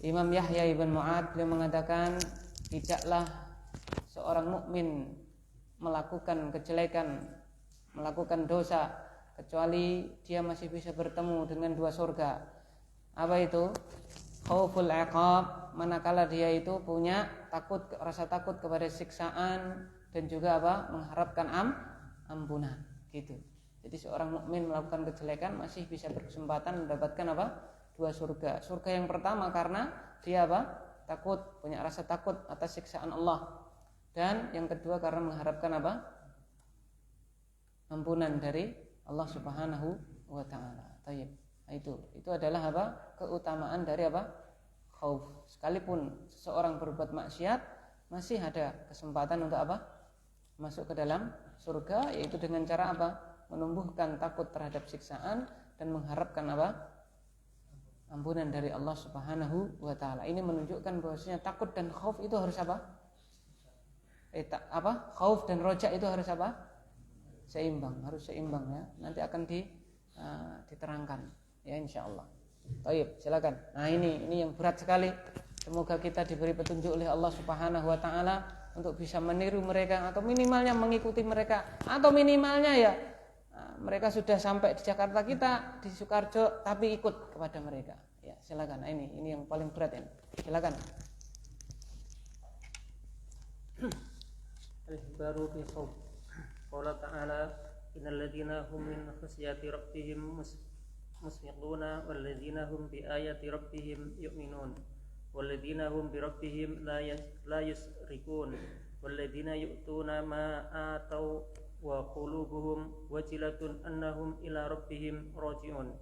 Imam Yahya ibn Mu'ad beliau mengatakan, tidaklah seorang mukmin melakukan kejelekan, melakukan dosa kecuali dia masih bisa bertemu dengan dua surga. Apa itu? Khauful iqab, manakala dia itu punya rasa takut kepada siksaan dan juga apa? Mengharapkan ampunan, gitu. Jadi seorang mukmin melakukan kejelekan masih bisa berkesempatan mendapatkan apa? Dua surga. Surga yang pertama karena dia apa? Takut, punya rasa takut atas siksaan Allah. Dan yang kedua karena mengharapkan apa? Ampunan dari Allah Subhanahu wa taala. Tayyib. Itu adalah apa? Keutamaan dari apa? Khauf. Sekalipun seseorang berbuat maksiat, masih ada kesempatan untuk apa? Masuk ke dalam surga, yaitu dengan cara apa? Menumbuhkan takut terhadap siksaan dan mengharapkan apa? Ampunan dari Allah Subhanahu wa taala. Ini menunjukkan bahwasanya takut dan khauf itu harus apa? Khauf dan roja itu harus apa? Harus seimbang ya. Nanti akan diterangkan ya insyaallah. Baik, silakan. Nah, ini yang berat sekali. Semoga kita diberi petunjuk oleh Allah Subhanahu wa taala untuk bisa meniru mereka atau minimalnya mengikuti mereka atau minimalnya ya mereka sudah sampai di Jakarta, kita di Sukarjo tapi ikut kepada mereka. Ya, silakan. Nah, ini yang paling berat ini. Silakan. Al-baru fi khawf. Qala ta'ala innal ladzina hum min khasyati rabbihim musfiquna wal ladzina hum bi ayati rabbihim yu'minun wal ladzina hum bi rabbihim la yusrikun wal ladzina yu'tuna ma atau wa qulubuhum wajilatun annahum ila rabbihim raji'un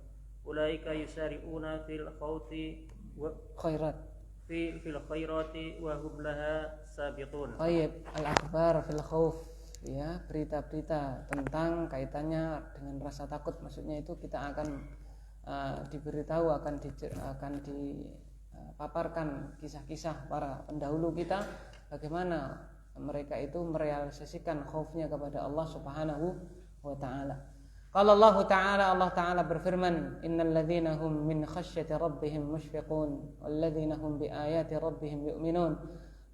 ulaika yusari'una fil khawti wa Khairat. fil khairati wa hum laha sabiqun. Baik, al-akhbar fil khauf. Ya, berita-berita tentang kaitannya dengan rasa takut, maksudnya itu kita akan diberitahu, akan dipaparkan kisah-kisah para pendahulu kita, bagaimana mereka itu merealisasikan khaufnya kepada Allah Subhanahu wa taala. Qala Allah Ta'ala berfirman, innal ladzina hum min khasyati rabbihim mushfiqun wal ladzina hum bi ayati rabbihim yu'minun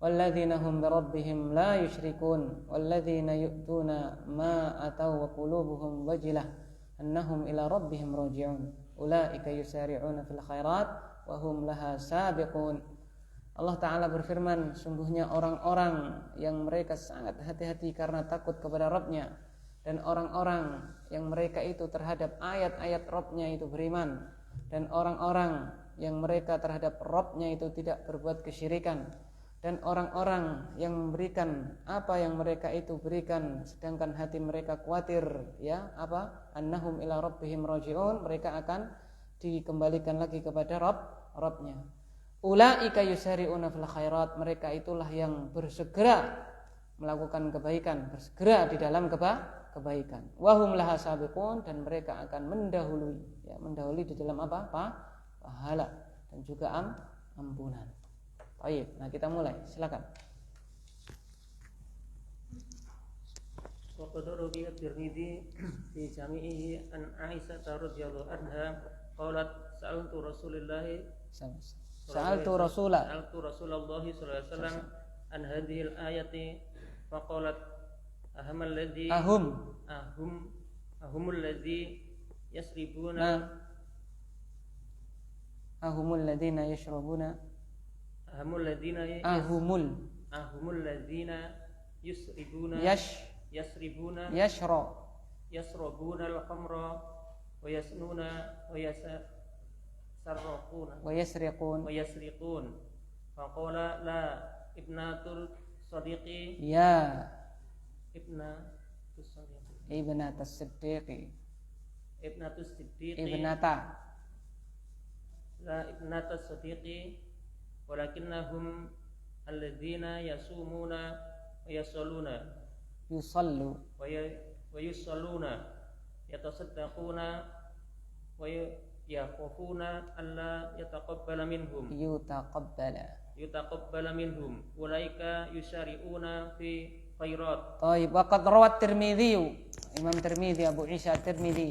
walladzina hum birabbihim la yusyrikun walladzina yu'tuna ma ataw wa qulubuhum wajilah annahum ila rabbihim raji'un ulaika yusari'una fil khairat wa hum laha sabiqun. Allah Ta'ala berfirman, sungguhnya orang-orang yang mereka sangat hati-hati karena takut kepada Rabbnya, dan orang-orang yang mereka itu terhadap ayat-ayat Rabbnya itu beriman, dan orang-orang yang mereka terhadap Rabbnya itu tidak berbuat kesyirikan, dan orang-orang yang memberikan apa yang mereka itu berikan sedangkan hati mereka khawatir, ya apa, annahum ila rabbihim raji'un, mereka akan dikembalikan lagi kepada Rabbnya. Ulaika yusari'una fil khairat, mereka itulah yang bersegera melakukan kebaikan, bersegera di dalam kebaikan. Wahum laha sabiqun, dan mereka akan mendahului di dalam apa? Pahala dan juga ampunan. Baik, nah kita mulai, silakan. Wa qad rawiya at-Tirmidzi fi jami'ihi an Aisyah radhiyallahu anha qalat sa'altu Rasulullah sallallahu alaihi wasallam an hadhil ayati faqalat ahumul ladzi yasribuna ahumul ladzina yashrabuna ahumul ladzina yusribuna yasribuna yasrabuna al-khamra wa yasnuna wa yasarraquna wa yasriqun faqala la ibnatul sadiqi ya ibnatus siddiqi la ibnatus sadiqi walakinnahum alladzina yasumuna wa yusalluna yatasaddaquna wa yakhafuna alla yutaqabbala minhum ulaika yusari'una fi khairat. Baik, waqad rawat Tirmidzi, Imam Tirmidzi Abu Isa Tirmidzi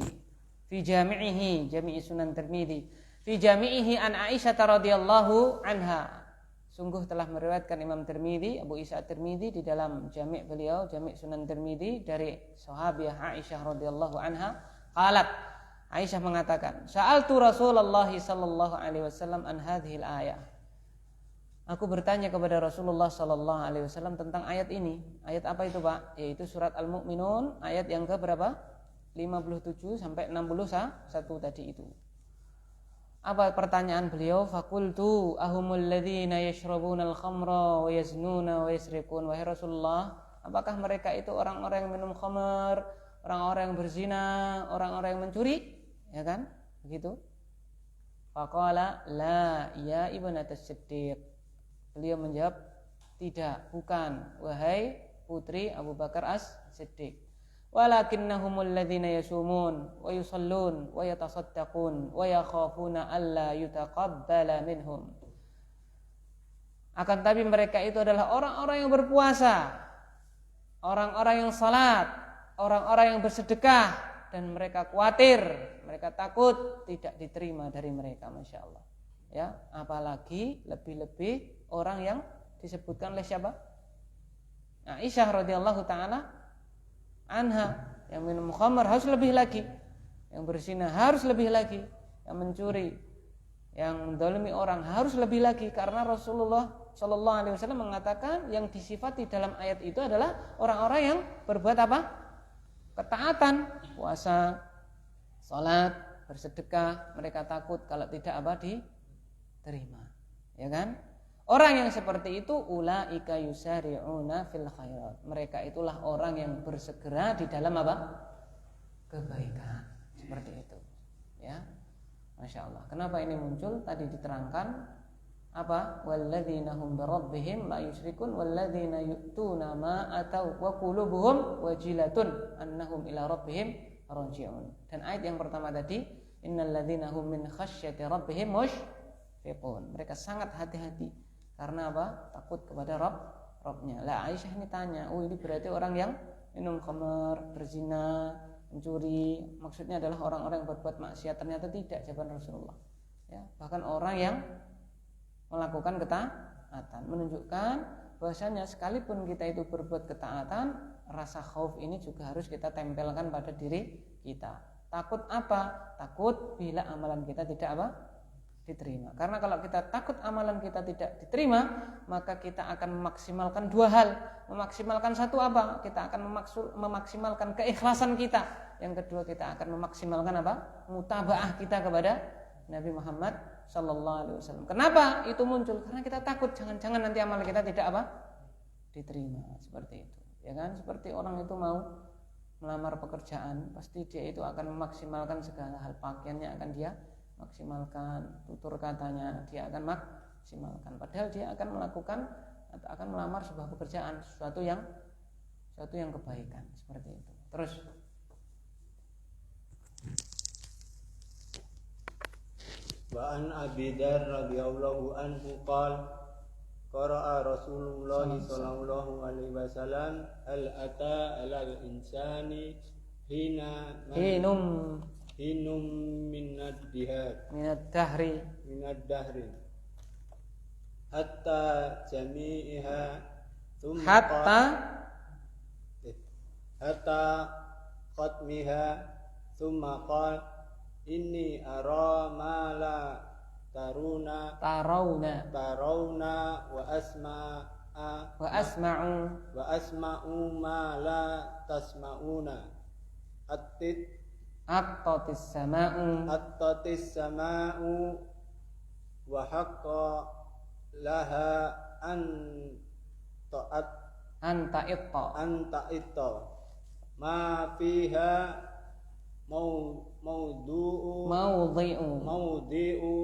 fi jami'ihi, Jami' Sunan Tirmidzi, fi jami'ihi an Aisyah radhiyallahu anha. Sungguh telah meriwayatkan Imam Tirmidzi, Abu Isa Tirmidzi di dalam jami' beliau, Jami' Sunan Tirmidzi dari sahabiah Aisyah radhiyallahu anha, qalat, Aisyah mengatakan, sa'altu Rasulullah sallallahu alaihi wasallam an hadhil ayah. Aku bertanya kepada Rasulullah sallallahu alaihi wasallam tentang ayat ini. Ayat apa itu, Pak? Yaitu surat Al-Mu'minun ayat yang ke berapa? 57 sampai 61 tadi itu. Apa pertanyaan beliau? Faqultu ahumul ladzina yashrabuna al-khamra wa yaznuna wa yasriqun. Wahai Rasulullah, apakah mereka itu orang-orang yang minum khamar, orang-orang yang berzina, orang-orang yang mencuri? Ya kan? Begitu. Faqala la ya ibnatas siddiq. Beliau menjawab, tidak, bukan, wahai putri Abu Bakar As-Siddiq. Walakinnahumul ladzina yasumun wa yusallun wa yatasaddaqun wa yakhafuna alla yutaqabbala minhum. Akan tapi mereka itu adalah orang-orang yang berpuasa, orang-orang yang salat, orang-orang yang bersedekah, dan mereka khawatir, mereka takut tidak diterima dari mereka, Masya Allah. Ya, apalagi lebih-lebih orang yang disebutkan oleh siapa? Aisyah radhiyallahu taala anha, yang minum khamar harus lebih lagi, yang berzina harus lebih lagi, yang mencuri, yang mendolimi orang harus lebih lagi, karena Rasulullah sallallahu alaihi wasallam mengatakan yang disifati dalam ayat itu adalah orang-orang yang berbuat apa? Ketaatan, puasa, salat, bersedekah, mereka takut kalau tidak apa diterima, ya kan? Orang yang seperti itu ulaika yusari'una fil khairat. Mereka itulah orang yang bersegera di dalam apa? Kebaikan. Seperti itu. Ya. Masya Allah. Kenapa ini muncul? Tadi diterangkan apa? Walladzina hum birabbihim la yusyrikun walladzina yu'tuna ma atau wa qulubuhum wajilatun annahum ila rabbihim raji'un. Dan ayat yang pertama tadi, innalladzina hum min khasyati rabbihim mushfiqun. Mereka sangat hati-hati. Karena apa? Takut kepada Rabbnya. Lah Aisyah ini tanya, ini berarti orang yang minum khamar, berzina, mencuri, maksudnya adalah orang-orang yang berbuat maksiat? Ternyata tidak, jawaban Rasulullah. Ya, bahkan orang yang melakukan ketaatan, menunjukkan bahwasanya sekalipun kita itu berbuat ketaatan, rasa khauf ini juga harus kita tempelkan pada diri kita. Takut apa? Takut bila amalan kita tidak apa? Diterima. Karena kalau kita takut amalan kita tidak diterima, maka kita akan memaksimalkan dua hal. Memaksimalkan satu apa? Kita akan memaksimalkan keikhlasan kita. Yang kedua, kita akan memaksimalkan apa? Mutabaah kita kepada Nabi Muhammad sallallahu alaihi wasallam. Kenapa itu muncul? Karena kita takut jangan-jangan nanti amalan kita tidak apa? Diterima. Seperti itu. Ya kan? Seperti orang itu mau melamar pekerjaan, pasti dia itu akan memaksimalkan segala hal. Pakaiannya akan dia maksimalkan, tutur katanya dia akan maksimalkan, padahal dia akan melakukan atau akan melamar sebuah pekerjaan, sesuatu yang kebaikan, seperti itu. Terus wa an Abi Dzar radhiyallahu anhu qara'a Rasulullah sallallahu alaihi wasallam al ata alal insani hinum minad dahri hatta jami'iha hatta khatmiha thumma qala inni ara ma la tarawna wa asma'u ma la tasma'una attatis sama'u wa haqqa laha anta itta ma fiha mawdi'u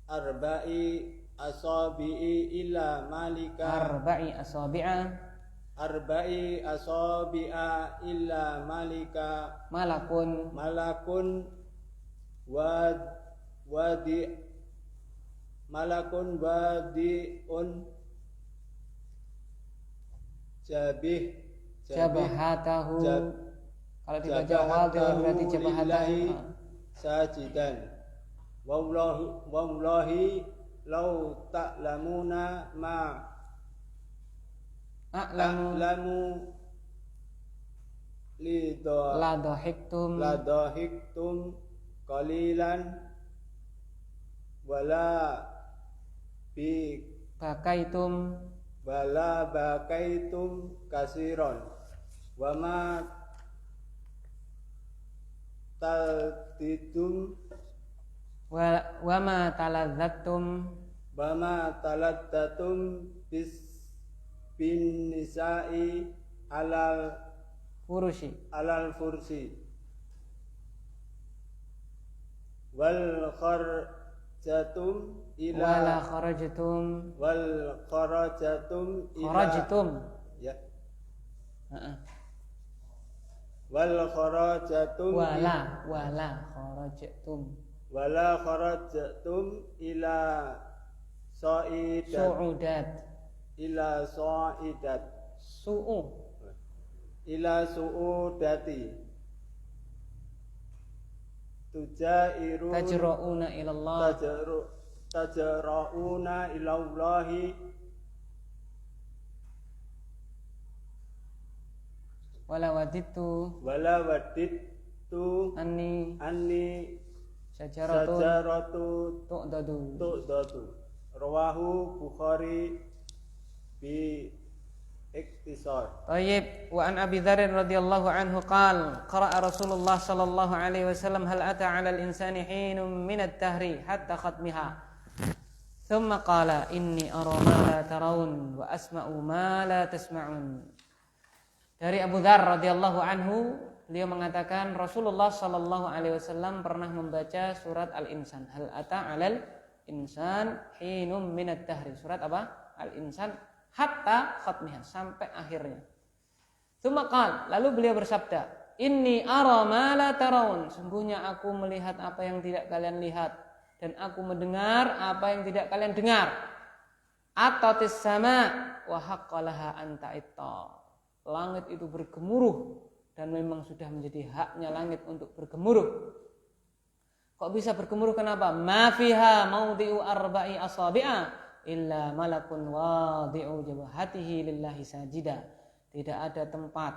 arba'i asabi'i illa malika malakun wadi'un jabahatahu. Kalau dibaca wadi'un berarti jabahatahu sajidan wallahi law ta'lamuna ma a'lamu la dhahiktum qalilan wala bakaitum kasiron wa ma taltitum wa ma taladzatum bin nisa'i alal fursi wal kharajtum ila su'udati tajra'una ilallahi wala wadittu anni syajaratu tu'dadu rawahu Bukhari bi iktisar. Tayyib, wa an Abi Dzar radhiyallahu anhu qala qara'a Rasulullah sallallahu alaihi wasallam hal ata 'alal insani hinun min ad-dahri hatta khatmiha thumma qala inni ara ma la tarawun wa asma'u ma la tasma'un. Dari Abu Dzar radhiyallahu anhu, beliau mengatakan Rasulullah sallallahu alaihi wasallam pernah membaca surat Al-Insan. Hal ata 'alal insan hinum min ad-dahri. Surat apa? Al-Insan hatta khatmiha, sampai akhirnya. Tsumma qala, lalu beliau bersabda, inni ara ma la tarawun, sungguhnya aku melihat apa yang tidak kalian lihat dan aku mendengar apa yang tidak kalian dengar. Atatis sama wa haqqalaha anta itta. Langit itu bergemuruh dan memang sudah menjadi haknya langit untuk bergemuruh. Kok bisa bergemuruh, kenapa? Ma fiha mawdi'u arba'i asabi'a illa malakun wadi'u jabahatihi lillahi sajida. Tidak ada tempat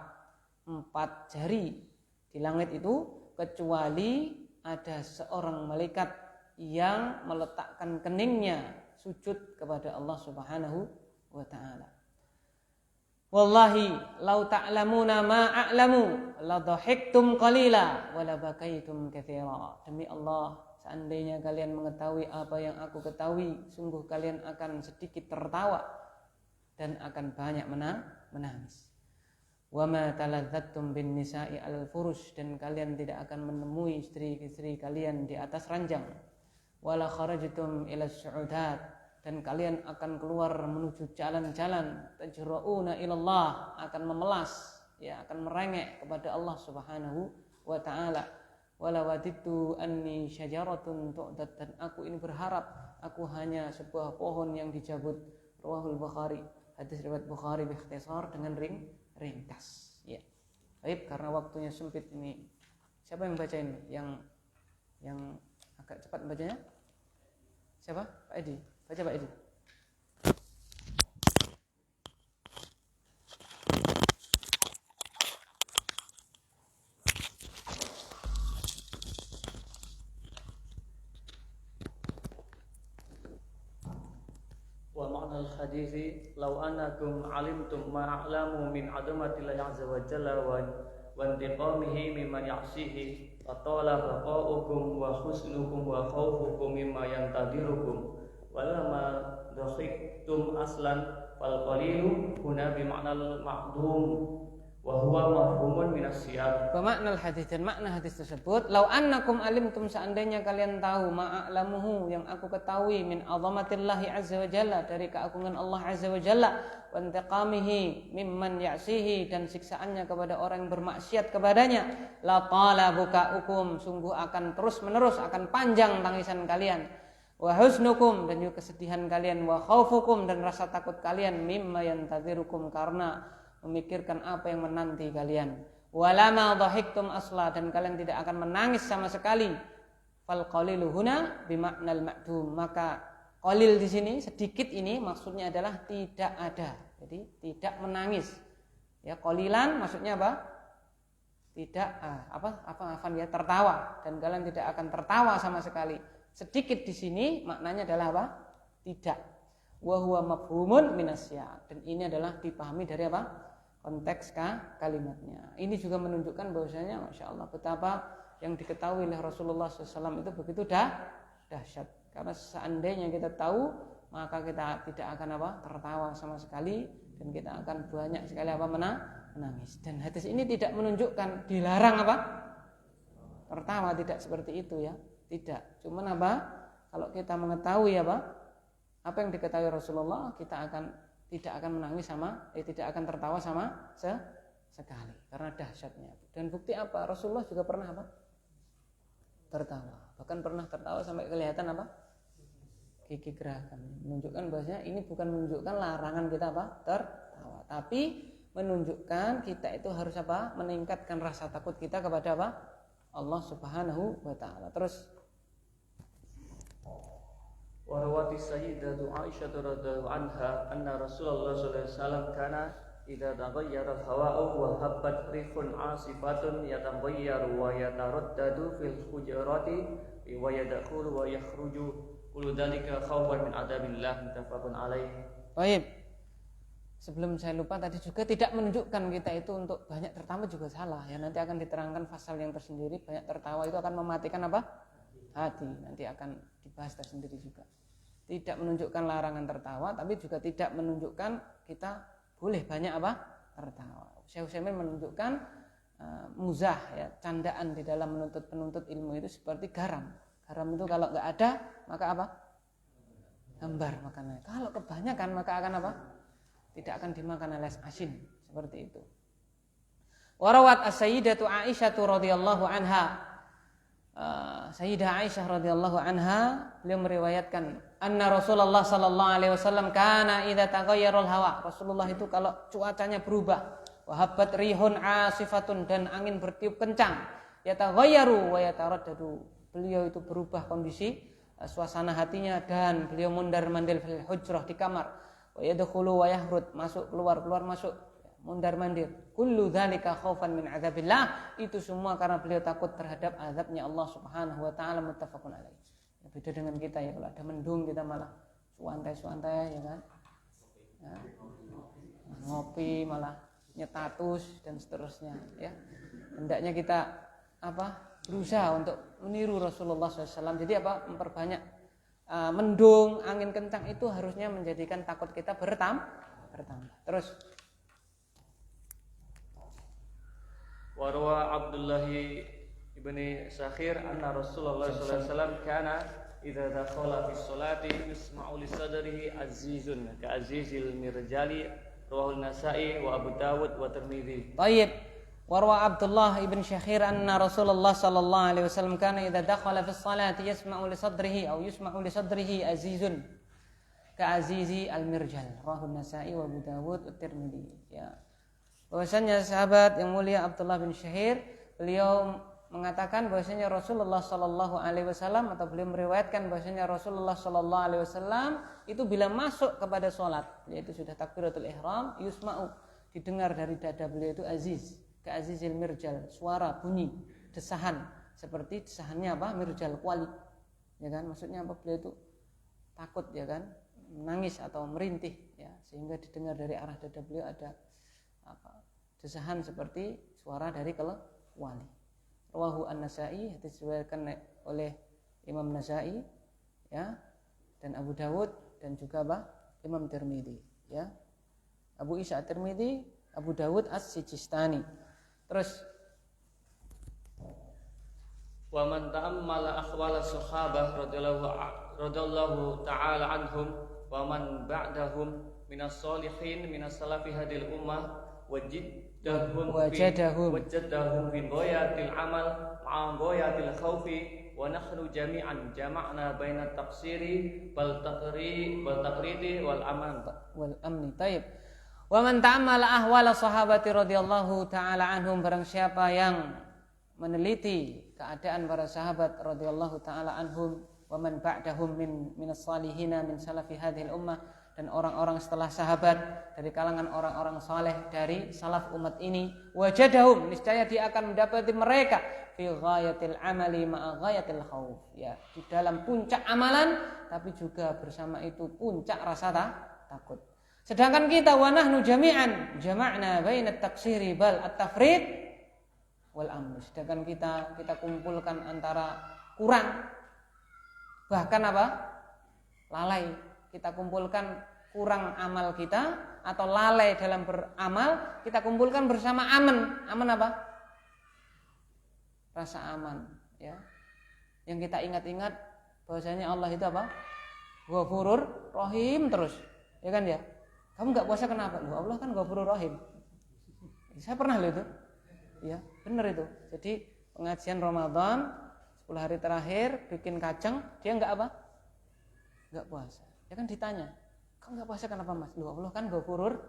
4 jari di langit itu kecuali ada seorang malaikat yang meletakkan keningnya sujud kepada Allah Subhanahu wa ta'ala. Wallahi lau ta'lamuna ma a'lamu la dhahiktum qalila wa la bakaitum katsira. Demi Allah, seandainya kalian mengetahui apa yang aku ketahui, sungguh kalian akan sedikit tertawa dan akan banyak menangis. Wa ma taladzattum bin nisa'i alal furush, dan kalian tidak akan menemui istri-istri kalian di atas ranjang. Wala kharajtum ila su'udat, dan kalian akan keluar menuju jalan-jalan. Tajra'una ilallah, akan memelas, ya, akan merengek kepada Allah Subhanahu wa ta'ala. Wala wadittu anni syajaratun tu'dad, dan aku ini berharap aku hanya sebuah pohon yang dicabut. Rawahul Bukhari, hadis riwayat Bukhari biikhtisar, dengan ringkas. Ya. Baik, karena waktunya sempit ini. Siapa yang baca ini? Yang agak cepat bacanya? Siapa? Pak Edi. Baca Pak Edi. معنى الحديث لو أنكم علمتم ما أعلم من عظمة الله عز وجل وانتقامه ممن يعصيه لطال بقاؤكم وحسنكم وخوفكم مما ينتظركم ولما ضحكتم أصلا فالقليل هنا بمعنى المعدوم وهو مفهوم من السياق. Makna hadis dan makna hadis tersebut, lau annakum alimtum, seandainya kalian tahu, ma'alamuhu, yang aku ketahui, min azamatillahi azza wa jalla, dari keagungan Allah azza wa jalla, wa intiqamihi mimman ya'sihi, dan siksaannya kepada orang yang bermaksiat kepadanya, la tala bukaukum, sungguh akan terus menerus akan panjang tangisan kalian, wa husnukum, dan juga kesedihan kalian, wa khaufukum, dan rasa takut kalian, mimma yantazirukum, karena memikirkan apa yang menanti kalian. Walama dhahiktum asla, dan kalian tidak akan menangis sama sekali. Fal qalilu huna bima'nal ma'dum, maka qalil di sini, sedikit ini maksudnya adalah tidak ada. Jadi tidak menangis. Ya, qalilan maksudnya apa? Tidak ya, tertawa, dan kalian tidak akan tertawa sama sekali. Sedikit di sini maknanya adalah apa? Tidak. Wa huwa mafhumun minasya, dan ini adalah dipahami dari apa? Konteks kalimatnya. Ini juga menunjukkan bahwasanya Masya Allah betapa yang diketahui oleh Rasulullah SAW itu begitu dahsyat. Karena seandainya kita tahu, maka kita tidak akan tertawa sama sekali, dan kita akan banyak sekali menangis. Dan hadis ini tidak menunjukkan dilarang tertawa, tidak seperti itu ya. Tidak. Cuman kalau kita mengetahui apa yang diketahui Rasulullah, kita tidak akan menangis tidak akan tertawa sama sekali karena dahsyatnya. Dan bukti apa? Rasulullah juga pernah tertawa. Bahkan pernah tertawa sampai kelihatan gigi gerakan. Menunjukkan bahwasanya ini bukan menunjukkan larangan kita tertawa, tapi menunjukkan kita itu harus meningkatkan rasa takut kita kepada Allah Subhanahu wa taala. Terus وروت السيدة عائشة رضي الله عنها أن رسول الله صلى الله عليه وسلم كان إذا تغير الهواء وهبت ريح عاصفة يتغير ويتردد في الحجرات ويدخل ويخرج كل ذلك خوفا من عذاب الله متفق عليه. Baik. Sebelum saya lupa, tadi juga tidak menunjukkan kita itu untuk banyak tertawa juga salah ya. Nanti akan diterangkan pasal yang tersendiri. Banyak tertawa itu akan mematikan hati. Nanti akan dibahas tersendiri juga. Tidak menunjukkan larangan tertawa, tapi juga tidak menunjukkan kita boleh banyak tertawa. Syekh Utsaimin menunjukkan muzah ya, candaan di dalam penuntut ilmu itu seperti garam. Garam itu kalau nggak ada maka hambar makannya. Kalau kebanyakan maka akan tidak akan dimakan alias asin, seperti itu. Warawat as-sayyidatu Aisyah radhiyallahu anha. Sayyidah Aisyah radhiyallahu anha beliau meriwayatkan anna Rasulullah sallallahu alaihi wasallam kana idza taghayyara al-hawa. Rasulullah itu kalau cuacanya berubah, wahabbat rihun asifatun, dan angin bertiup kencang, yataghayyaru wa yataraddadu. Beliau itu berubah kondisi suasana hatinya, dan beliau mundar-mandir fil hujrah, di kamar, wa yadkhulu wa yahrud, masuk keluar masuk, mundar-mandir. Kullu dzalika khaufan min adzabillah, itu semua karena beliau takut terhadap azabnya Allah Subhanahu wa taala, muttafaqun alaih. Ya, beda dengan kita ya, kalau ada mendung kita malah suantai ya kan. Ya. Ngopi malah nyetatus dan seterusnya ya. Hendaknya kita berusaha untuk meniru Rasulullah SAW. Jadi memperbanyak mendung, angin kencang itu harusnya menjadikan takut kita bertambah. Terus وروى عبد الله بن سخير أن رسول الله صلى الله عليه وسلم كان إذا دخل في الصلاة يسمع لصدره عزيز كعزيز المرجال رواه النسائي وأبو داود والترمذي. طيب. وروى عبد الله بن شخير أن رسول الله صلى الله عليه وسلم كان إذا دخل في الصلاة يسمع لصدره عزيز كعزيز المرجال رواه النسائي وأبو داود والترمذي. Ya. Bahwasanya sahabat yang mulia Abdullah bin Syahir, beliau mengatakan bahwasanya Rasulullah Shallallahu Alaihi Wasallam, atau beliau meriwayatkan bahwasanya Rasulullah Shallallahu Alaihi Wasallam itu bila masuk kepada sholat, yaitu sudah takbiratul ihram, yusma'u, didengar dari dada beliau itu aziz, ka'azizil mirjal, suara bunyi desahan seperti desahannya mirjal kuali, ya kan? Maksudnya beliau itu takut ya kan, menangis atau merintih ya, sehingga didengar dari arah dada beliau ada desahan seperti suara dari wali. Rawahu An-Nasa'i, hadis diriwayatkan oleh Imam Nasa'i ya, dan Abu Dawud dan juga Imam Tirmidzi ya. Abu Isa At-Tirmidzi, Abu Dawud As-Sijistani. Terus wa man ta'ammala ahwal as-sahabah radhiyallahu ta'ala anhum wa man ba'dahum minas solihin minas salafi hadil ummah wajadahum fi ghayatil amal ma'a ghayatil khaufi wa nahnu jami'an jama'na baina taqsiri wal taqridi wal amni. Taib. Wa man ta'ammala ahwal sahabati radhiyallahu ta'ala anhum, barang siapa yang meneliti keadaan para sahabat radhiyallahu ta'ala anhum, wa man ba'dahum minas salihina min salafi hadhil ummah, dan orang-orang setelah sahabat dari kalangan orang-orang saleh dari salaf umat ini, wajadahum, niscaya dia akan mendapati mereka fi ghayatil amali ma'a ghayatil khauf ya, di dalam puncak amalan tapi juga bersama itu puncak rasa takut. Sedangkan kita wa nahnu jami'an jama'na bainat taqsiri bal at-tafrid wal amn. Sedangkan kita kumpulkan antara kurang bahkan lalai. Kita kumpulkan kurang amal kita atau lalai dalam beramal, kita kumpulkan bersama aman. Aman apa? Rasa aman ya. Yang kita ingat-ingat bahwasanya Allah itu Ghafurur Rahim terus. Ya kan ya? Kamu enggak puasa kenapa? Loh, Allah kan Ghafurur Rahim. Saya pernah loh itu. Ya, benar itu. Jadi pengajian Ramadan 10 hari terakhir bikin kacang, dia enggak enggak puasa. Ya kan ditanya, kamu enggak puasa kenapa Mas? Loh, Allah kan Ghafurur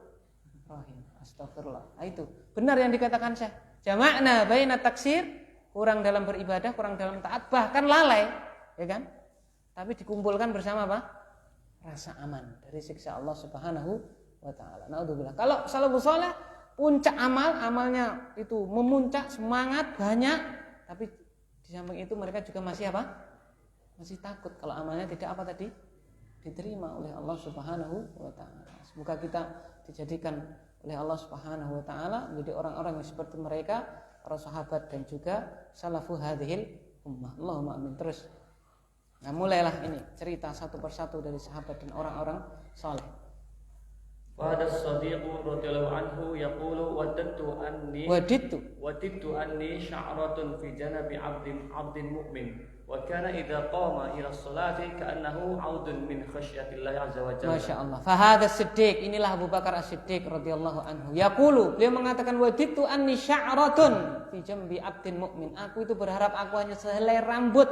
Rahim. Astagfirullah. Nah, itu benar yang dikatakan Syekh. Jama'na baina taksir, kurang dalam beribadah, kurang dalam taat, bahkan lalai, ya kan? Tapi dikumpulkan bersama rasa aman dari siksa Allah Subhanahu wa taala. Naudzubillah. Kalau salafus saleh puncak amalnya itu memuncak, semangat banyak, tapi di samping itu mereka juga masih masih takut kalau amalnya tidak diterima oleh Allah Subhanahu wa taala. Semoga kita dijadikan oleh Allah Subhanahu wa taala menjadi orang-orang yang seperti mereka, para sahabat dan juga salafu hadhil ummah. Allahumma amin. Terus nah, mulailah ini cerita satu persatu dari sahabat dan orang-orang saleh. Wa hadha as-sadiqu radhiyallahu anhu yaqulu wadittu anni sya'ratun fi janabi 'abdin mu'min wa kana idza qama ila as-salati ka'annahu 'audun min khasyatillahi 'azza wa jalla. Masyaallah. Fa hadha as-siddiq, inilah Abu Bakar As-Siddiq radhiyallahu anhu. Yaqulu, beliau mengatakan wadittu anni sya'ratun fi jambi 'abdin mu'min. Aku itu berharap aku hanya sehelai rambut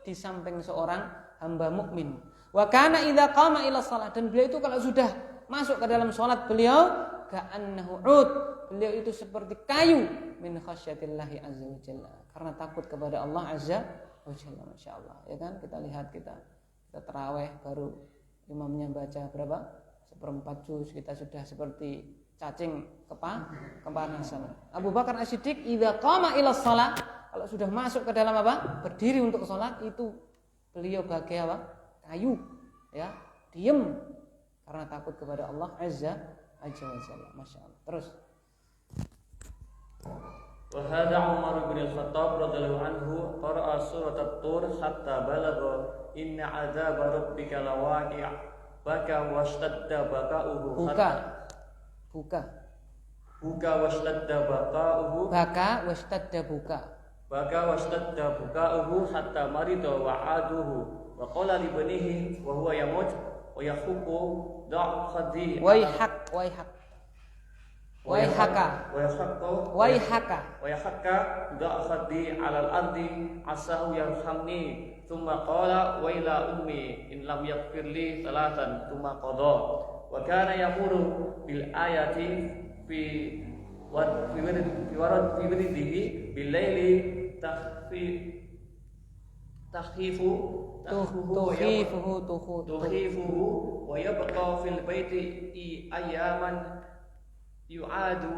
di samping seorang hamba mukmin. Wa kana idza qama ila shalah, dan beliau itu kalau sudah masuk ke dalam salat beliau ka'annahu 'ud, beliau itu seperti kayu min khasyatillahi azza wa jalla, karena takut kepada Allah azza wa jalla. Masyaallah, ya kan? Kita lihat kita tarawih baru imamnya baca berapa? 1/4 juz, kita sudah seperti cacing kepanasan. Abu Bakar As-Siddiq idza qama ila shalah, kalau sudah masuk ke dalam berdiri untuk sholat, itu beliau bagai kayu ya, diam karena takut kepada Allah azza wa jalla. Masyaallah. Terus wa hadza Umar bin Al-Khattab radhiyallahu anhu qara'a surat at-Tur hatta balagha inna 'adzaba rabbika lawaqi' baka washtadda baka'uhu buka washtadda baka'uhu baka washtadda buka'uhu hatta marida wa'aduhu wa qala li banihi wa huwa yamut wa yahuqu da' khadhi wayhaka da' khadhi 'ala al-ardi asahu yarhamni thumma qala wa ila ummi in lam yaghfir li thalathan thumma qada wa kana yamuru bil ayati fi wiridihi bilaili tukhifuhu wa yabqa fil baiti ayaman yu'adu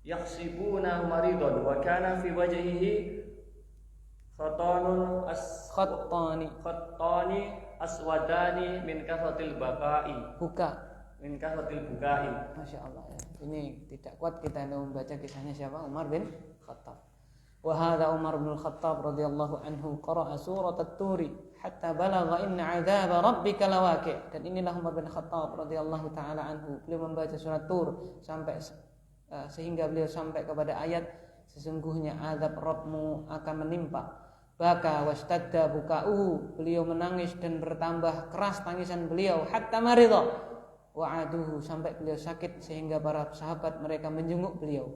yakhsibuna maridan wa kana fi wajhihi khattani aswadani min kathratil baka'i. Buka. Min kathratil bukai. Masya Allah ya. Ini tidak kuat kita membaca kisahnya siapa? Umar bin Khattab. Wa hadha Umar bin Khattab radhiyallahu anhu qara'a surat at-Tur hatta balagha inna 'adzaba rabbika lawaqi'. Dan inilah Umar bin Khattab radhiyallahu taala anhu. Beliau membaca surat Tur sampai sehingga beliau sampai kepada ayat sesungguhnya azab Rabbmu akan menimpa. Baka wastadda buka'uhu. Beliau menangis dan bertambah keras tangisan beliau hatta maridha. Wa'aduhu sampai beliau sakit sehingga para sahabat mereka menjenguk beliau.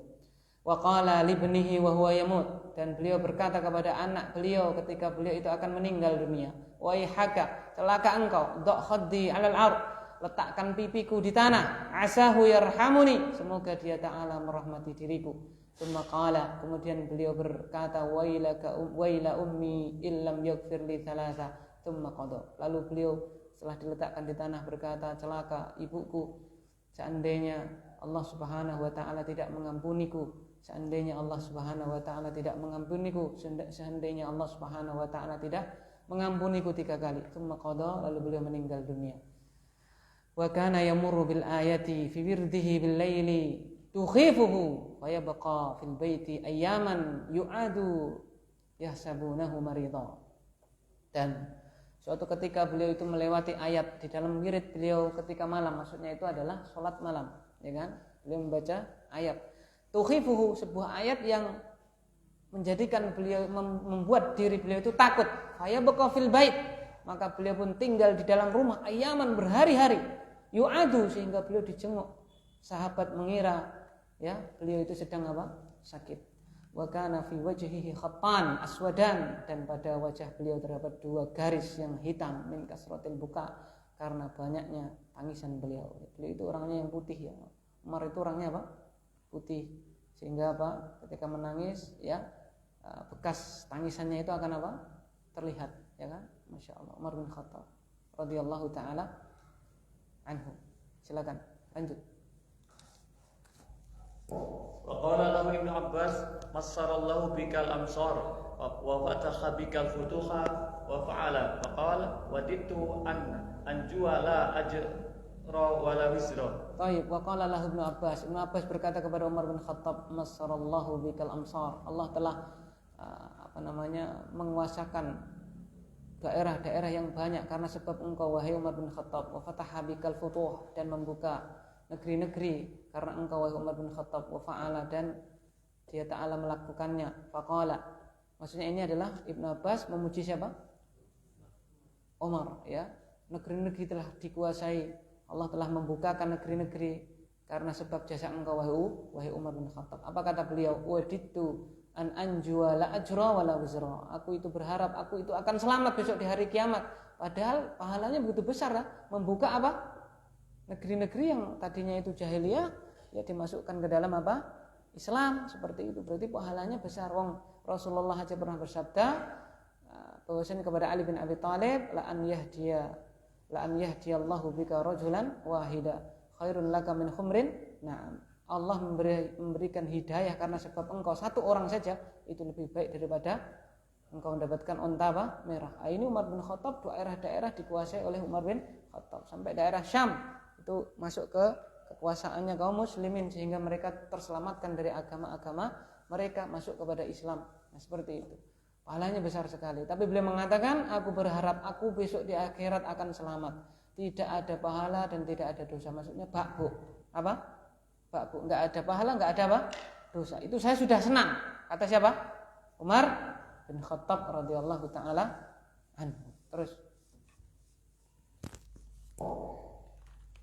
Wa qala li ibnihi wa huwa yamut, dan beliau berkata kepada anak beliau ketika beliau itu akan meninggal dunia, waihaka, celaka engkau, dha khaddi 'alal ard, letakkan pipiku di tanah, asahu yarhamuni, semoga dia taala merahmati diriku. Tsumma qala, kemudian beliau berkata, waila ummi illam yaghfir li thalatha, tsumma qada. Lalu beliau setelah diletakkan di tanah berkata, celaka ibuku, seandainya Allah Subhanahu wa taala tidak mengampuniku, seandainya Allah Subhanahu wa taala tidak mengampuniku, seandainya Allah Subhanahu wa taala tidak mengampuniku 3 kali. Tsumma qada, lalu beliau meninggal dunia. Wa kana yamurru bil ayati fi wirdihi bil laili tukhifuhu wa yabqa fil baiti ayyaman yu'adu yahsabunahu marida. Dan suatu ketika beliau itu melewati ayat di dalam wirid beliau ketika malam, maksudnya itu adalah sholat malam, ya kan? Beliau membaca ayat tukhifuhu, sebuah ayat yang menjadikan beliau, membuat diri beliau itu takut. Fayabqa fil bait, maka beliau pun tinggal di dalam rumah ayaman, berhari-hari. Yu'adu, sehingga beliau dijenguk. Sahabat mengira ya beliau itu sedang apa? Sakit. Wa kana fi wajhihi khattan aswadan, dan pada wajah beliau terdapat 2 garis yang hitam min kasratil buka, karena banyaknya tangisan beliau. Beliau itu orangnya yang putih ya. Umar itu orangnya apa? Putih. Sehingga apa? Ketika menangis ya bekas tangisannya itu akan apa? Terlihat, ya kan? Masya Allah. Umar bin Khattab radhiyallahu taala anhu. Silakan lanjut. Wa qala lahu Ibnu Abbas massarallahu bikal amsar wa fataha bikal futuha wa fa'ala faqala wadittu anjua la ajra wa la wisra. Baik, wa qala lahu Ibnu Abbas. Ibnu Abbas berkata kepada Umar bin Khattab, massarallahu bikal amsar. Allah telah menguasakan daerah-daerah yang banyak karena sebab engkau wahai Umar bin Khattab, wa fataha bikal futuh, dan membuka negeri-negeri karena engkau wahai Umar bin Khattab, wa fa'ala, dan dia ta'ala melakukannya. Faqala, maksudnya ini adalah Ibnu Abbas memuji siapa? Umar, ya. Negeri-negeri telah dikuasai, Allah telah membukakan negeri-negeri karena sebab jasa engkau wahai Umar bin Khattab. Apa kata beliau? Wadittu an anjua la ajra wa la wizra. Aku itu berharap aku itu akan selamat besok di hari kiamat. Padahal pahalanya begitu besar ya. Membuka apa? Negeri-negeri yang tadinya itu jahiliyah ya dimasukkan ke dalam apa? Islam, seperti itu. Berarti pahalanya besar. Wong Rasulullah aja pernah bersabda bahwasanya kepada Ali bin Abi Thalib, la an yahdiyallahu bika rajulan wahida khairun laka min khumrin. Nah, Allah memberikan hidayah karena sebab engkau satu orang saja itu lebih baik daripada engkau mendapatkan unta apa? Merah. Ini Umar bin Khattab, daerah-daerah dikuasai oleh Umar bin Khattab sampai daerah Syam itu masuk ke kekuasaannya kaum muslimin sehingga mereka terselamatkan dari agama-agama mereka masuk kepada Islam. Nah, seperti itu. Pahalanya besar sekali. Tapi beliau mengatakan, aku berharap aku besok di akhirat akan selamat. Tidak ada pahala dan tidak ada dosa. Maksudnya bakbu. Apa? Bakbu. Enggak ada pahala, enggak ada apa? Dosa. Itu saya sudah senang. Kata siapa? Umar bin Khattab radhiyallahu taala anhu. Terus.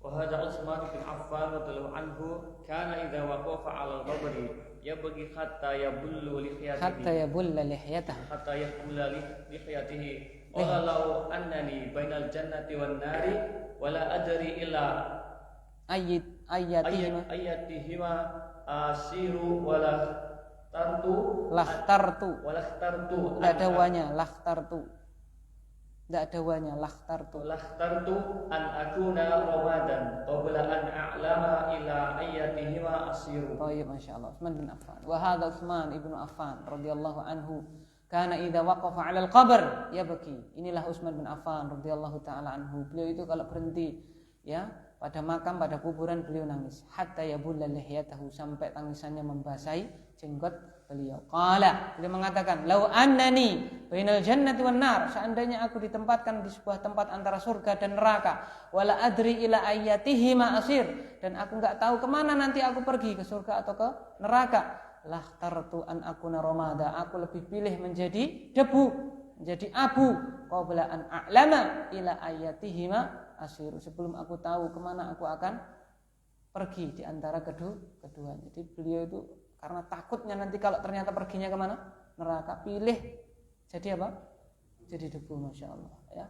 Wahada Utsman bin Affan radhiyallahu anhu kana idza waqafa 'ala al-qabri yabghi hatta yabullu lihiyatihi hatta yabulla lihiyatihi qala law annani bainal jannati wan nari wala adri illa ayatihima asiru wala lahtartu an akuna rawadan qabla an a'lama ila ayatihima asiru. Baik, masyaallah. Utsman bin Affan. Wa hadha Utsman ibnu Affan radhiyallahu anhu kana idza waqafa 'alal qabr yabki. Inilah Utsman bin Affan radhiyallahu taala anhu. Beliau itu kalau berhenti ya pada makam, pada kuburan, beliau nangis hatta yabulla lihyatahu, sampai tangisannya membasahi jenggot beliau. Beliau mengatakan, "Lau annani bainal jannati wan nar," seandainya aku ditempatkan di sebuah tempat antara surga dan neraka, wala adri ila ayyatihi ma asir, dan aku enggak tahu kemana nanti aku pergi, ke surga atau ke neraka, lah tartu an akuna ramada, aku lebih pilih menjadi debu, menjadi abu, qabla an a'lama ila ayyatihi ma asir, sebelum aku tahu kemana aku akan pergi di antara keduanya. Jadi beliau itu karena takutnya nanti kalau ternyata perginya kemana? Neraka, pilih jadi apa? Jadi debu, masya Allah. Ya,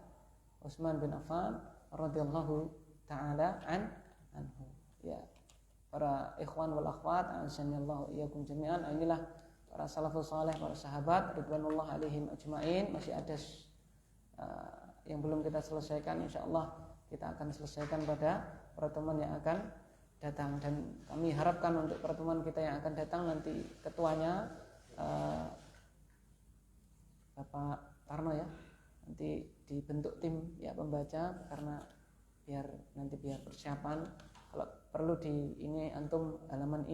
Utsman bin Affan radhiyallahu taala anhu. Ya, para ikhwan wal akhwat, azanillahu iyyakum jami'an. Inilah para salafus saleh, para sahabat ridwanullah alaihim ajmain. Masih ada yang belum kita selesaikan. Insyaallah kita akan selesaikan pada pertemuan yang akan datang, dan kami harapkan untuk pertemuan kita yang akan datang nanti ketuanya Bapak Tarno ya, nanti dibentuk tim ya pembaca, karena biar persiapan, kalau perlu di ini antum halaman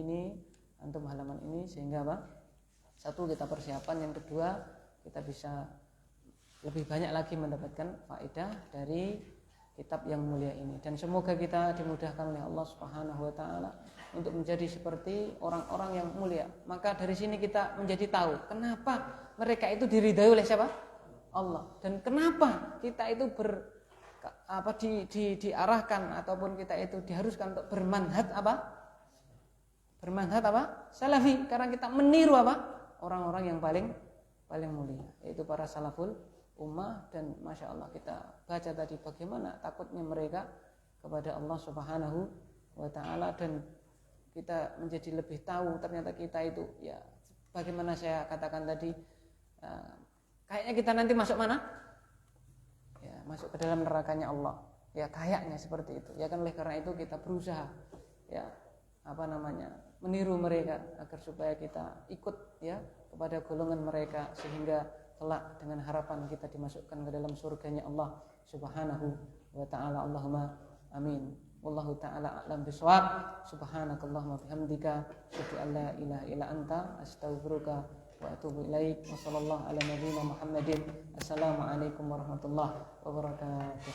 ini, sehingga apa? Satu, kita persiapan, yang kedua kita bisa lebih banyak lagi mendapatkan faedah dari kitab yang mulia ini, dan semoga kita dimudahkan oleh Allah Subhanahu wa taala untuk menjadi seperti orang-orang yang mulia. Maka dari sini kita menjadi tahu kenapa mereka itu diridhai oleh siapa? Allah. Dan kenapa kita itu diarahkan ataupun kita itu diharuskan untuk bermanhaj salafi, karena kita meniru orang-orang yang paling mulia, yaitu para salaful ummah. Dan masya Allah kita baca tadi bagaimana takutnya mereka kepada Allah Subhanahu wa taala, dan kita menjadi lebih tahu ternyata kita itu ya bagaimana saya katakan tadi, kayaknya kita nanti masuk mana? Ya, masuk ke dalam nerakanya Allah. Ya kayaknya seperti itu. Ya kan, oleh karena itu kita berusaha ya meniru mereka agar supaya kita ikut ya kepada golongan mereka, sehingga kelak dengan harapan kita dimasukkan ke dalam surganya Allah Subhanahu wa taala. Allahumma amin. Wallahu taala a'lam bishawab. Subhanakallahumma bihamdika asyhadu an la ilaha illa anta astaghfiruka wa atubu ilaik. Wa sallallahu ala nabiyyina Muhammadin. Assalamualaikum warahmatullahi wabarakatuh.